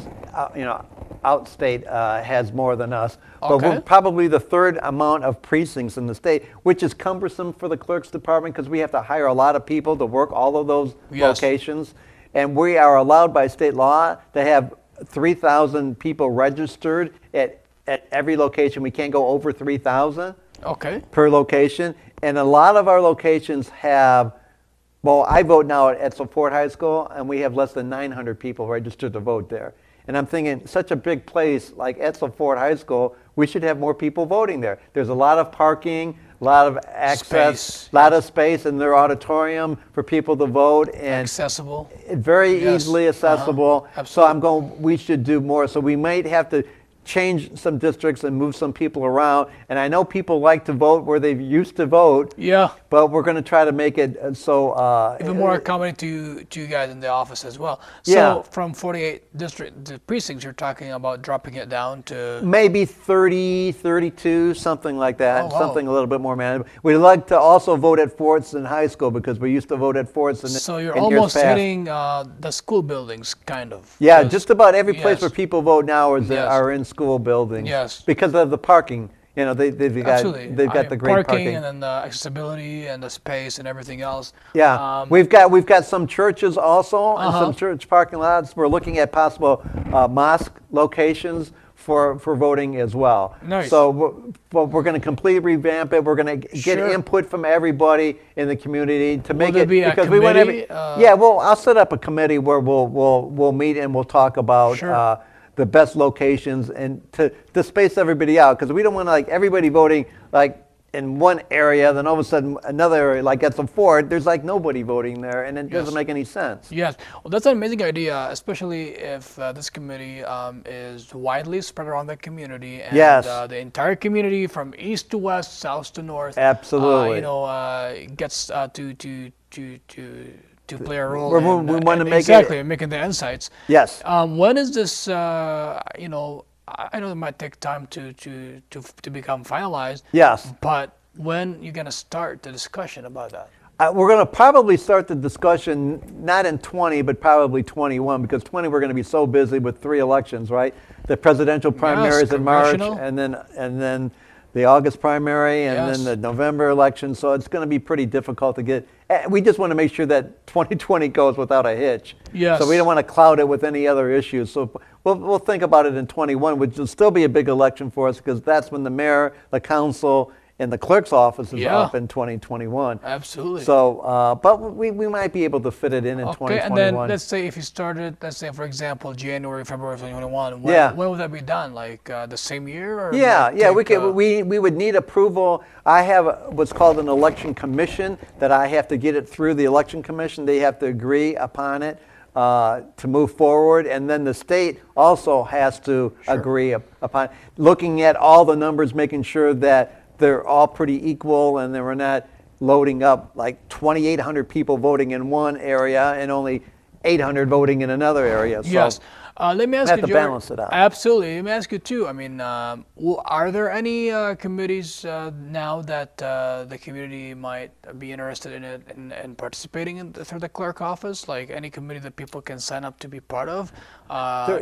B: outstate has more than us. But
A: Okay.
B: we're probably the third amount of precincts in the state, which is cumbersome for the clerk's department because we have to hire a lot of people to work all of those locations. And we are allowed by state law to have 3,000 people registered at every location. We can't go over 3,000 per location. And a lot of our locations have, well, I vote now at Etzel Ford High School, and we have less than 900 people registered to vote there. And I'm thinking, such a big place like Etzel Ford High School, we should have more people voting there. There's a lot of parking, a lot of access, a lot of space in their auditorium for people to vote, and
A: accessible,
B: very easily accessible.
A: Absolutely.
B: So we should do more. So we might have to change some districts and move some people around. And I know people like to vote where they used to vote.
A: Yeah.
B: But we're going to try to make it so
A: even more accommodating to you guys in the office as well.
B: Yeah.
A: So from 48 precincts, you're talking about dropping it down to
B: maybe 30, 32, something like that.
A: Oh, wow.
B: Something a little bit more manageable. We'd like to also vote at Forts in high school because we used to vote at Forts.
A: So you're almost hitting the school buildings, kind of.
B: Yeah, just about every place where people vote now are in school buildings.
A: Yes.
B: Because of the parking. You know, they've got the great parking.
A: And then the accessibility and the space and everything else.
B: Yeah, we've got some churches also and some church parking lots. We're looking at possible mosque locations for voting as well.
A: Nice.
B: So we're going to completely revamp it. We're going to get input from everybody in the community to make it
A: because we want
B: I'll set up a committee where we'll meet and we'll talk about the best locations and to space everybody out, because we don't want everybody voting in one area, then all of a sudden another area like Etzel Ford, there's nobody voting there, and it doesn't make any sense.
A: Yes, well, that's an amazing idea, especially if this committee is widely spread around the community, and the entire community from east to west, south to north,
B: absolutely,
A: gets to play a role.
B: We want to make
A: making the insights.
B: Yes.
A: When is this? I know it might take time to become finalized.
B: Yes.
A: But when you're going to start the discussion about that?
B: We're going to probably start the discussion not in 20, but probably 21, because 20 we're going to be so busy with 3 elections, right? The presidential primaries in March, and then the August primary, and then the November election. So it's going to be pretty difficult to get. We just want to make sure that 2020 goes without a hitch.
A: Yes.
B: So we don't want to cloud it with any other issues. So we'll think about it in 21, which will still be a big election for us, because that's when the mayor, the council, and the clerk's office is up in 2021.
A: Absolutely.
B: So, but we might be able to fit it in 2021.
A: And then let's say if you started, let's say for example, January, February 2021. When would that be done? Like the same year? Or
B: we would need approval. I have what's called an election commission that I have to get it through the election commission. They have to agree upon it to move forward, and then the state also has to agree upon it. Looking at all the numbers, making sure that they're all pretty equal, and then we're not loading up like 2,800 people voting in one area and only 800 voting in another area. So
A: yes. Let me ask you,
B: to balance it out.
A: Absolutely. Let me ask you too. I mean, are there any committees now that the community might be interested in it and participating through the clerk office? Like any committee that people can sign up to be part of?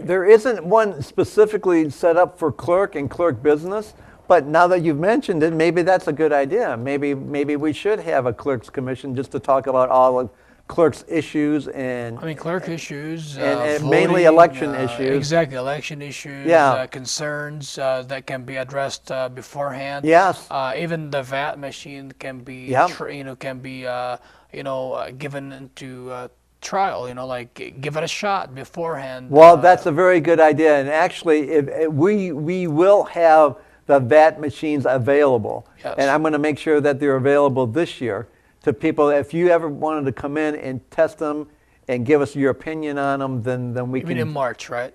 B: There isn't one specifically set up for clerk and clerk business. But now that you've mentioned it, maybe that's a good idea. Maybe we should have a clerk's commission just to talk about all of clerk's issues and
A: clerk issues
B: and
A: voting,
B: mainly election issues.
A: Exactly, election issues. Concerns that can be addressed beforehand.
B: Yes.
A: Even the VAT machine can be given into trial. Like give it a shot beforehand.
B: Well, that's a very good idea. And actually, we will have the VAT machines available.
A: Yes.
B: And I'm going to make sure that they're available this year to people. If you ever wanted to come in and test them and give us your opinion on them, then we can.
A: In March, right?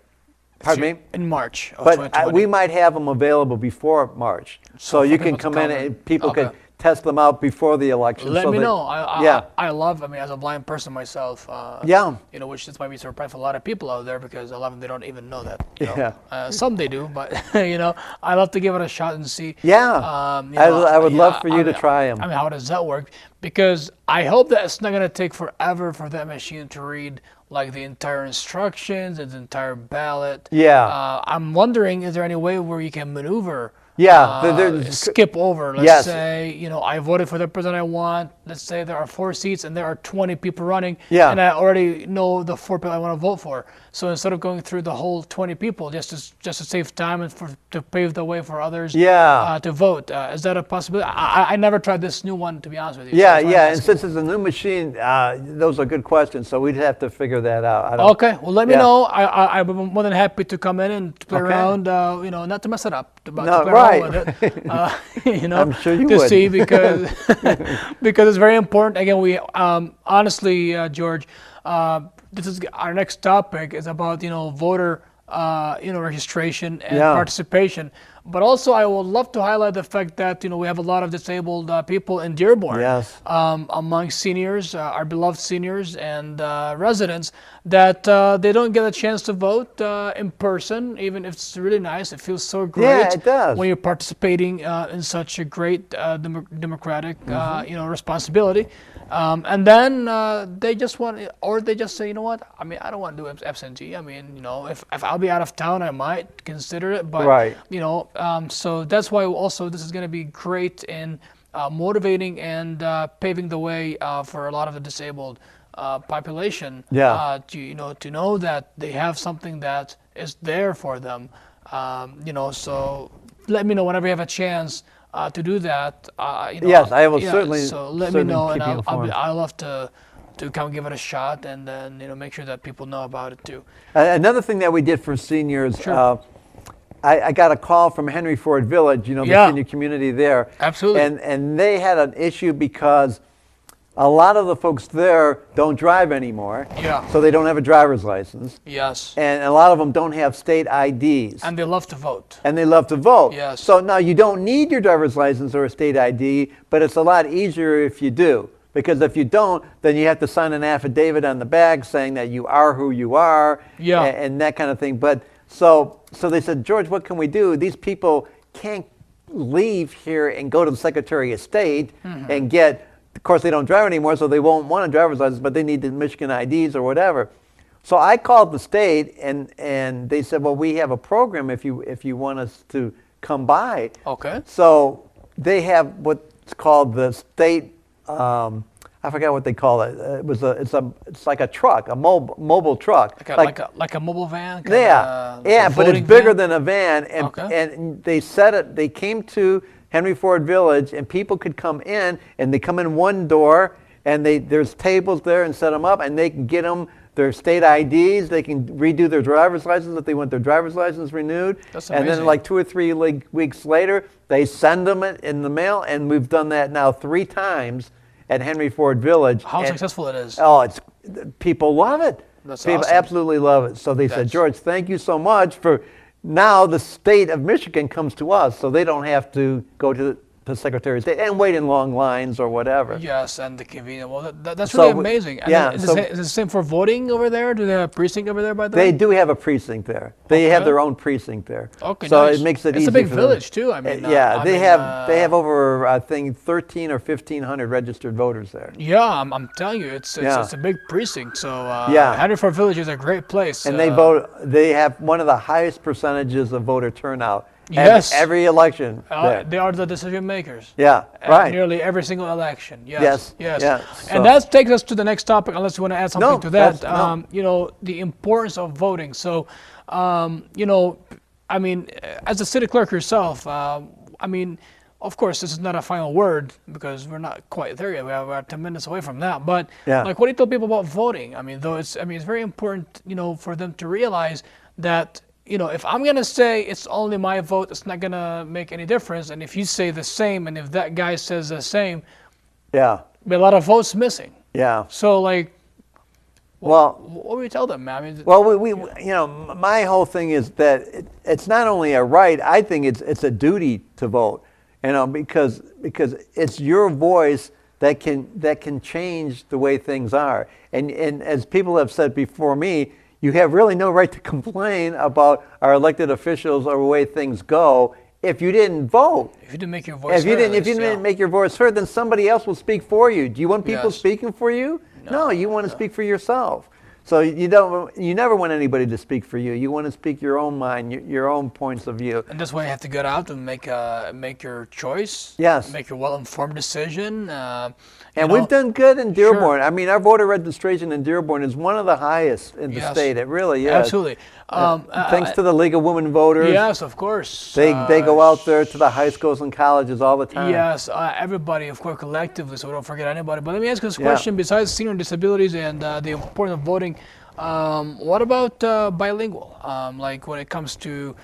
B: Pardon me?
A: In March of
B: but
A: 2020.
B: We might have them available before March. So you can come in and people can test them out before the election.
A: Let me know. I love, as a blind person myself, which this might be surprising for a lot of people out there, because a lot of them, they don't even know that. Some they do, but, I love to give it a shot and see.
B: I would love for you to try them.
A: How does that work? Because I hope that it's not going to take forever for that machine to read like the entire instructions and the entire ballot. I'm wondering, is there any way where you can maneuver skip over? Let's say, I voted for the president I want. Let's say there are 4 seats and there are 20 people running, and I already know the 4 people I want to vote for. So instead of going through the whole 20 people, just to save time and to pave the way for others to vote, is that a possibility? I never tried this new one, to be honest with you.
B: And since it's a new machine, those are good questions. So we'd have to figure that out.
A: Okay, well, let me know. I'm more than happy to come in and play around. Not to mess it up, but to play around with it.
B: I'm sure you
A: to
B: would.
A: See, because it's very important. Again, we honestly, George, this is our next topic is about voter registration and participation. But also, I would love to highlight the fact that we have a lot of disabled people in Dearborn, among seniors, our beloved seniors and residents, that they don't get a chance to vote in person, even if it's really nice. It feels so great.
B: Yeah, it does.
A: When you're participating in such a great democratic, responsibility. And then they just want, or they just say, you know what? I don't want to do absentee. If I'll be out of town, I might consider it. But so that's why also this is going to be great in motivating and paving the way for a lot of the disabled population. To know that they have something that is there for them. So let me know whenever you have a chance. To do that,
B: yes, I will certainly.
A: So let me know, and I'll love to come give it a shot, and then make sure that people know about it too.
B: Another thing that we did for seniors, I got a call from Henry Ford Village, the senior community there.
A: Absolutely.
B: And they had an issue because a lot of the folks there don't drive anymore. So they don't have a driver's license.
A: Yes.
B: And a lot of them don't have state IDs.
A: And they love to vote.
B: Yes. So now you don't need your driver's license or a state ID, but it's a lot easier if you do. Because if you don't, then you have to sign an affidavit on the back saying that you are who you are and that kind of thing. But so they said, George, what can we do? These people can't leave here and go to the Secretary of State and get, of course they don't drive anymore, so they won't want a driver's license, but they need the Michigan IDs or whatever. So I called the state and they said, well, we have a program if you want us to come by.
A: Okay.
B: So they have what's called the state, I forgot what they call it. It's like a truck, a mobile truck.
A: Like a mobile van?
B: But it's bigger than a van. And,
A: Okay.
B: and they came to Henry Ford Village, and people could come in, and they come in one door, and there's tables there and set them up, and they can get them their state IDs. They can redo their driver's license if they want their driver's license renewed.
A: That's
B: and
A: amazing.
B: then like 2 or 3 weeks later, they send them it in the mail, and we've done that now 3 times at Henry Ford Village.
A: How successful it is.
B: Oh, people love it.
A: That's
B: people
A: awesome.
B: absolutely love it. So they said, George, thank you so much for now the state of Michigan comes to us, so they don't have to go to the Secretary of State and wait in long lines or whatever.
A: Yes, and the convenience. Well, that's really amazing. And
B: yeah,
A: is it the same for voting over there? Do they have a precinct over there, by the way?
B: They do have a precinct there. They have their own precinct there.
A: Okay,
B: so
A: nice.
B: it makes it
A: it's
B: easy.
A: It's a big
B: for
A: village
B: them.
A: too. I mean,
B: they have over I think 1,300 or 1,500 registered voters there.
A: Yeah, I'm telling you, it's a big precinct. So Henry Ford Village is a great place.
B: And they vote. They have one of the highest percentages of voter turnout.
A: Yes.
B: Every election.
A: They are the decision makers.
B: Yeah, right.
A: Nearly every single election.
B: Yes.
A: Yes.
B: So.
A: And that takes us to the next topic, unless you want to add something to that.
B: No.
A: You know, the importance of voting. So, you know, I mean, as a city clerk yourself, I mean, of course, this is not a final word because we're not quite there yet. We're 10 minutes away from that. But like, what do you tell people about voting? I mean, it's very important, you know, for them to realize that, you know, if I'm going to say it's only my vote, it's not going to make any difference. And if you say the same, and if that guy says the same, there'll be a lot of votes missing.
B: Yeah.
A: So, like, what do we tell them, man? I mean,
B: well, we you know, my whole thing is that it's not only a right, I think it's a duty to vote. You know, because it's your voice that can change the way things are. And as people have said before me, you have really no right to complain about our elected officials or the way things go if you didn't vote.
A: If you didn't make your voice
B: heard. If you didn't make your voice heard, then somebody else will speak for you. Do you want people speaking for you? No, you want to speak for yourself. So you never want anybody to speak for you. You want to speak your own mind, your own points of view.
A: And that's why you have to get out and make your choice.
B: Yes.
A: Make your well-informed decision.
B: And we've done good in Dearborn. Sure. I mean, our voter registration in Dearborn is one of the highest in the state. It really is.
A: Absolutely.
B: Thanks to the League of Women Voters.
A: Yes, of course.
B: They go out there to the high schools and colleges all the time.
A: Yes, everybody, of course, collectively, so we don't forget anybody. But let me ask you this question. Besides senior disabilities and the importance of voting, what about bilingual? Like when it comes to,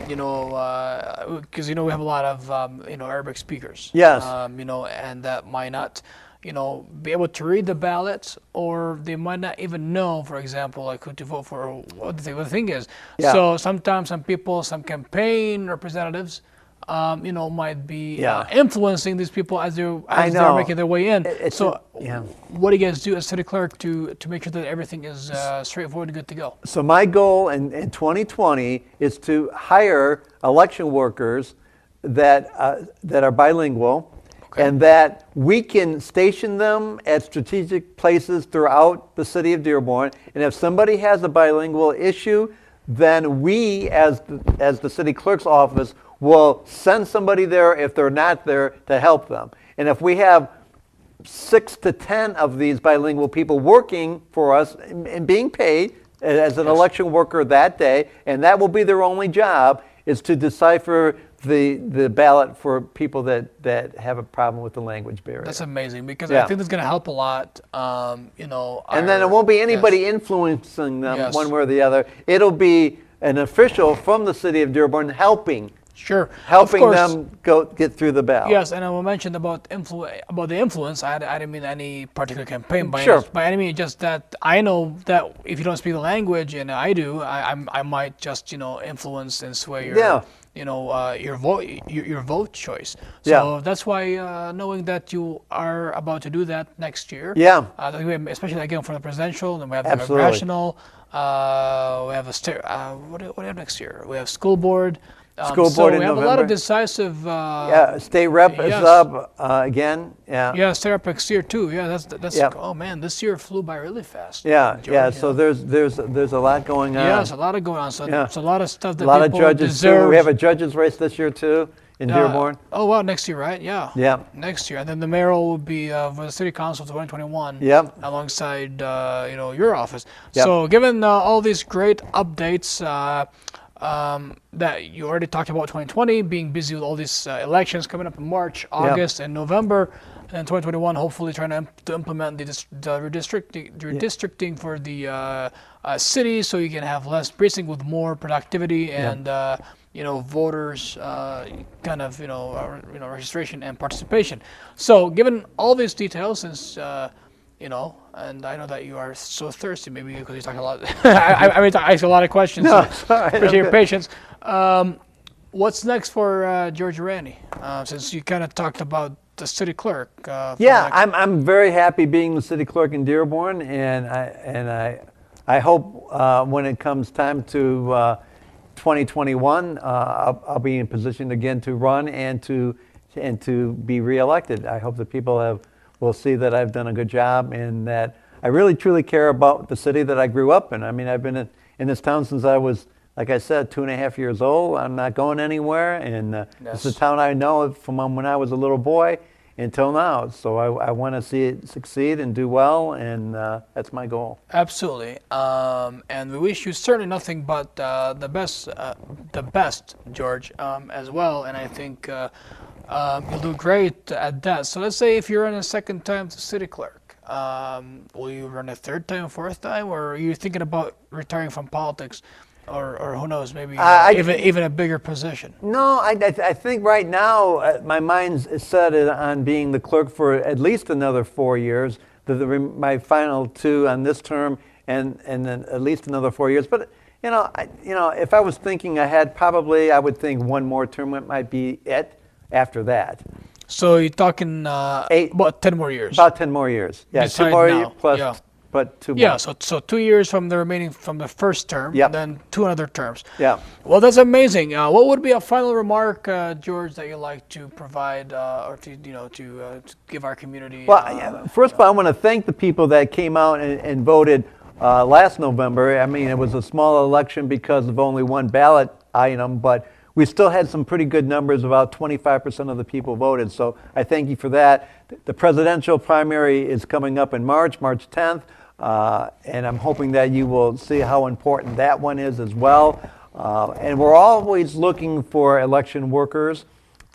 A: you know, because, you know, we have a lot of, you know, Arabic speakers.
B: Yes.
A: You know, and that might not, you know, be able to read the ballots, or they might not even know, for example, like who to vote for, or what the thing is. So sometimes some people, some campaign representatives, you know, might be influencing these people as they're making their way in. What do you guys do as city clerk to make sure that everything is straightforward and good to go?
B: So my goal in 2020 is to hire election workers that are bilingual, and that we can station them at strategic places throughout the city of Dearborn. And if somebody has a bilingual issue, then we, as the city clerk's office, will send somebody there if they're not there to help them. And if we have 6 to 10 of these bilingual people working for us and being paid as an election worker that day, and that will be their only job, is to decipher the ballot for people that have a problem with the language barrier.
A: That's amazing, because I think that's going to help a lot. You know,
B: and then it won't be anybody influencing them one way or the other. It'll be an official from the city of Dearborn helping them get through the ballot.
A: Yes, and I will mention about the influence. I didn't mean any particular campaign by any means. Just that I know that if you don't speak the language, and I do, I might just, you know, influence and sway your you know, your vote choice. So that's why knowing that you are about to do that next year. Especially again for the presidential, then we have the congressional. We have what do we have next year? We have school board.
B: School
A: So
B: board in
A: we have a
B: November.
A: lot of decisive.
B: Yeah, state rep is
A: yes.
B: up again. Yeah.
A: Yeah, state rep next year too. Yeah, that's.
B: Yep.
A: Oh man, this year flew by really fast.
B: Yeah,
A: George,
B: yeah. So there's a lot going on.
A: yeah, there's a lot of going on. So
B: Yeah.
A: it's a lot of stuff that
B: A lot of
A: people
B: judges
A: deserve.
B: too. We have a judges race this year too in Dearborn.
A: Oh wow, next year, right? Yeah.
B: Yeah.
A: Next year, and then the mayoral will be for the city council 2021.
B: Yep.
A: Alongside your office.
B: Yep.
A: So given all these great updates that you already talked about 2020 being busy with all these elections coming up in March, August, and November, and 2021 hopefully trying to implement the redistricting for the city so you can have less precinct with more productivity and voters kind of registration and participation. So given all these details, since and I know that you are so thirsty, maybe because you talk a lot. I mean, I ask a lot of questions.
B: No,
A: so
B: sorry,
A: appreciate your
B: okay.
A: patience. What's next for George Rani? Since you kind of talked about the city clerk.
B: Yeah, I'm very happy being the city clerk in Dearborn, and I hope when it comes time to 2021, I'll be in position again to run and to be reelected. I hope that people will see that I've done a good job and that I really truly care about the city that I grew up in. I mean, I've been in this town since I was, like I said, 2.5 years old. I'm not going anywhere, and it's a town I know from when I was a little boy until now. So I want to see it succeed and do well, and that's my goal.
A: Absolutely, and we wish you certainly nothing but the best, George, as well. And I think you'll do great at that. So let's say if you're in a second time to city clerk, will you run a third time, fourth time, or are you thinking about retiring from politics? Or who knows, maybe even a bigger position.
B: No, I think right now my mind's set on being the clerk for at least another 4 years. My final 2 on this term, and then at least another 4 years. But if I was thinking ahead, probably I would think one more term might be it after that.
A: So you're talking about 10 more years.
B: About 10 more years. Yeah,
A: Beside
B: 2 more
A: now,
B: years plus.
A: yeah.
B: But 2 more.
A: Yeah, so 2 years from the remaining from the first term,
B: Yep.
A: then 2 other terms.
B: Yeah.
A: Well, that's amazing. What would be a final remark, George, that you'd like to provide or to give our community?
B: Well, first of all, I want to thank the people that came out and voted last November. I mean, it was a small election because of only one ballot item, but we still had some pretty good numbers. About 25% of the people voted, so I thank you for that. The presidential primary is coming up in March 10th. And I'm hoping that you will see how important that one is as well. And we're always looking for election workers.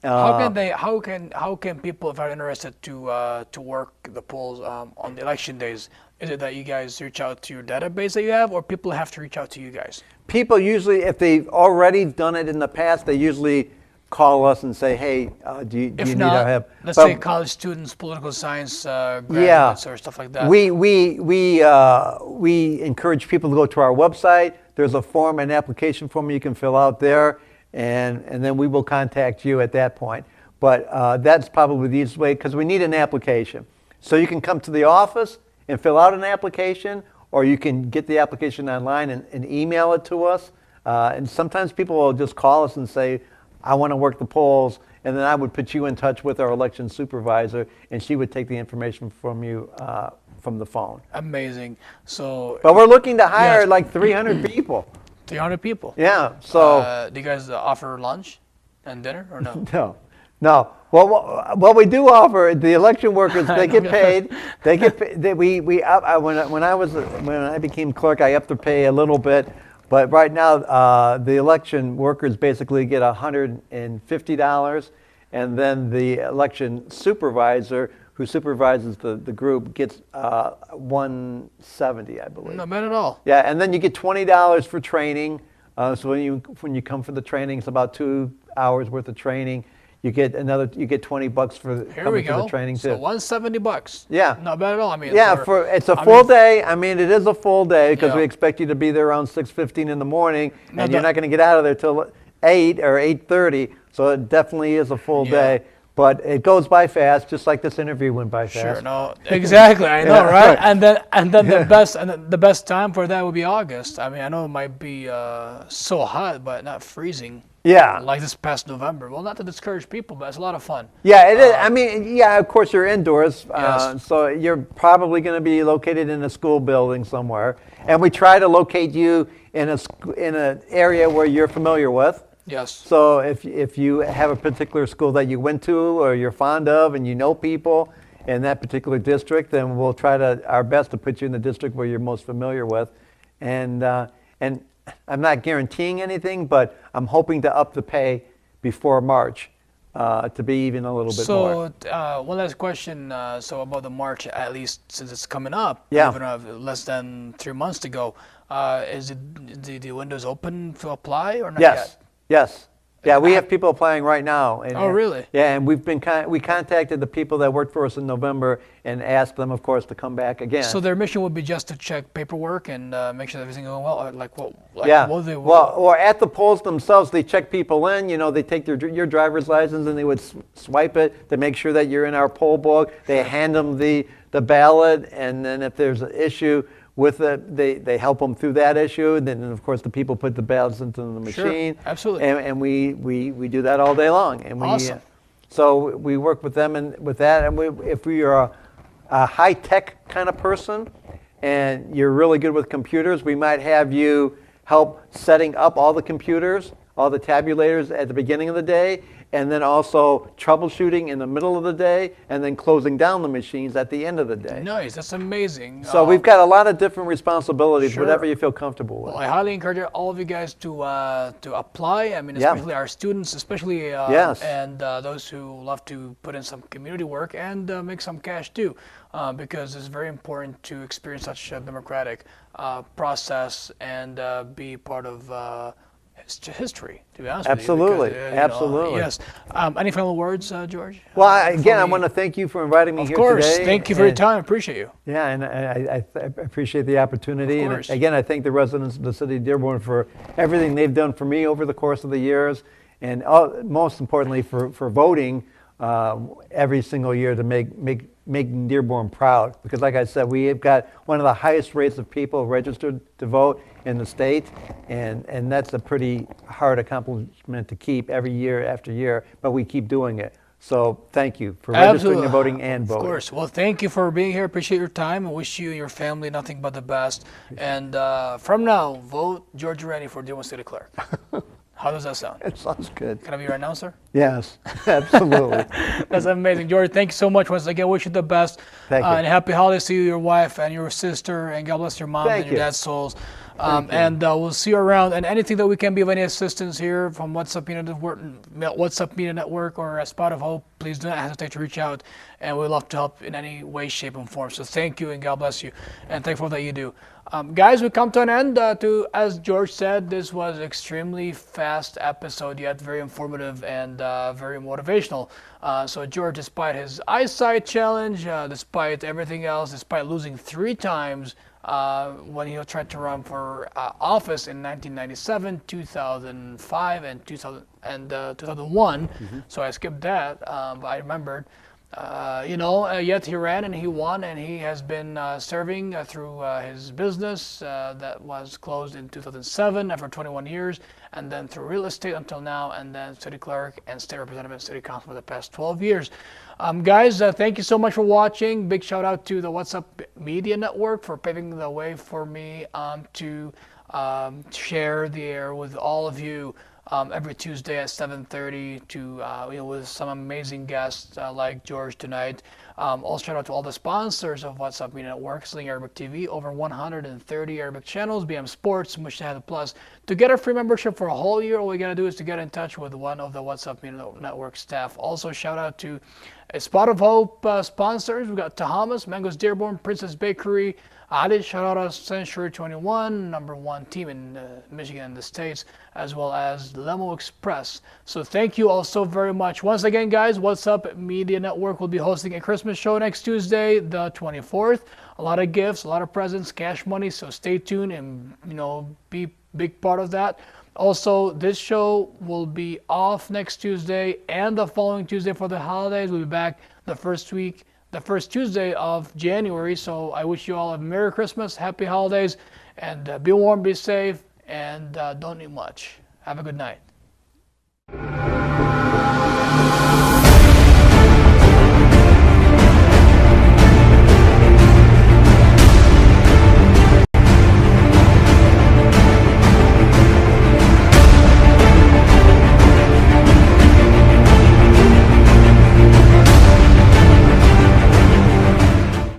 A: How can people, if are interested to work the polls on the election days, is it that you guys reach out to your database that you have, or people have to reach out to you guys?
B: People usually, if they've already done it in the past, they usually call us and say, "Hey, do you need our help?"
A: Let's say college students, political science graduates, or stuff like that.
B: We encourage people to go to our website. There's a form, an application form you can fill out there, and then we will contact you at that point. But that's probably the easiest way because we need an application. So you can come to the office and fill out an application, or you can get the application online and email it to us. And sometimes people will just call us and say, "I want to work the polls," and then I would put you in touch with our election supervisor, and she would take the information from you from the phone.
A: Amazing. So,
B: but we're looking to hire like 300 people.
A: 300 people.
B: Yeah. So,
A: do you guys offer lunch and dinner or no?
B: No. Well, what we do offer the election workers, they get paid. They get paid. When I became clerk, I upped the pay a little bit. But right now, the election workers basically get $150, and then the election supervisor, who supervises the group, gets $170, I believe.
A: Not bad at all.
B: Yeah, and then you get $20 for training. So when you come for the training, it's about 2 hours worth of training. You get $20 for coming for the training too.
A: So $170.
B: Yeah.
A: Not bad at all. I mean,
B: yeah, it's a full day. I mean, it is a full day because we expect you to be there around 6:15 in the morning, and you're not going to get out of there till 8 or 8:30. So it definitely is a full day. But it goes by fast, just like this interview went by fast.
A: Sure, no, exactly. I know, right? And then the best time for that would be August. I mean, I know it might be so hot, but not freezing.
B: Yeah.
A: like this past November. Well, not to discourage people, but it's a lot of fun.
B: Yeah, it is. I mean, yeah, of course you're indoors,
A: Yes.
B: so you're probably going to be located in a school building somewhere, and we try to locate you in in an area where you're familiar with.
A: Yes.
B: So if you have a particular school that you went to or you're fond of and you know people in that particular district, then we'll try our best to put you in the district where you're most familiar with. And I'm not guaranteeing anything, but I'm hoping to up the pay before March to be even a little bit more.
A: So one last question. So about the March, at least since it's coming up,
B: Yeah.
A: even less than 3 months to go, is it the windows open to apply or not
B: Yes,
A: yet?
B: yes. Yeah, we have people applying right now. And,
A: Oh, really?
B: Yeah, and we contacted the people that worked for us in November and asked them, of course, to come back again.
A: So their mission would be just to check paperwork and make sure everything's going well. Or like what? Like
B: Yeah.
A: What they,
B: Well, or at the polls themselves, they check people in. You know, they take your driver's license and they would swipe it to make sure that you're in our poll book. They hand them the ballot, and then if there's an issue with it, they help them through that issue. And then, of course, the people put the ballots into the machine.
A: Sure, absolutely.
B: And we do that all day long. And
A: Awesome.
B: So we work with them and with that. And if we are a high-tech kind of person and you're really good with computers, we might have you help setting up all the computers, all the tabulators at the beginning of the day, and then also troubleshooting in the middle of the day, and then closing down the machines at the end of the day.
A: Nice, that's amazing.
B: So we've got a lot of different responsibilities,
A: Sure.
B: whatever you feel comfortable with.
A: Well, I highly encourage all of you guys to apply. I mean,
B: Yeah.
A: especially our students, especially
B: Yes.
A: and those who love to put in some community work and make some cash too, because it's very important to experience such a democratic process and be part of history. To be honest
B: Absolutely.
A: with you, because,
B: Absolutely.
A: yes. Any final words, George?
B: Well, again, I
A: we-
B: want to thank you for inviting me
A: Of
B: here
A: course.
B: today.
A: Thank you for your
B: And-
A: time. I appreciate you.
B: Yeah, and I appreciate the opportunity.
A: Of
B: And
A: course.
B: again, I thank the residents of the city of Dearborn for everything they've done for me over the course of the years, and most importantly for voting every single year to make Dearborn proud. Because like I said, we have got one of the highest rates of people registered to vote in the state, and that's a pretty hard accomplishment to keep every year after year, but we keep doing it. So thank you for registering and voting and voting.
A: Of course. Well, thank you for being here. Appreciate your time and wish you and your family nothing but the best. And from now, vote George Rani for Dearborn City Clerk. How does that sound?
B: It sounds good.
A: Can I be your announcer?
B: Yes, absolutely.
A: That's amazing. George, thank you so much once again. Wish you the best.
B: Thank you.
A: And happy holidays to you, your wife, and your sister. And God bless your mom
B: Thank
A: and your
B: you.
A: dad's souls.
B: Thank you.
A: And we'll see you around. And anything that we can be of any assistance here from WhatsApp Media Network or Spot of Hope, please do not hesitate to reach out. And we'd love to help in any way, shape, and form. So thank you and God bless you. And thank you for all that you do. Guys, we come to an end. As George said, this was an extremely fast episode, yet very informative and very motivational. So George, despite his eyesight challenge, despite everything else, despite losing 3 times when he tried to run for office in 1997, 2005, and 2001. So I skipped that, but I remembered. Yet he ran and he won, and he has been serving through his business that was closed in 2007 for 21 years, and then through real estate until now, and then city clerk and state representative and city council for the past 12 years. Guys, thank you so much for watching. Big shout out to the WhatsApp Media Network for paving the way for me to share the air with all of you. Every Tuesday at 7:30 with some amazing guests like George tonight. Also shout out to all the sponsors of WhatsApp Media Network, Sling Arabic TV, over 130 Arabic channels, BM Sports, Mushtahada Plus. To get a free membership for a whole year, all you gotta do is to get in touch with one of the WhatsApp Media Network staff. Also shout out to Spot of Hope sponsors. We've got Tahamas, Mangoes Dearborn, Princess Bakery, Ali Sharara Century 21, #1 team in Michigan and the States, as well as Lemo Express. So thank you all so very much. Once again, guys, WhatsApp Media Network will be hosting a Christmas show next Tuesday, the 24th. A lot of gifts, a lot of presents, cash money, so stay tuned and, be a big part of that. Also, this show will be off next Tuesday and the following Tuesday for the holidays. We'll be back the first Tuesday of January. So I wish you all a Merry Christmas, Happy Holidays, and be warm, be safe, and don't eat much. Have a good night. you.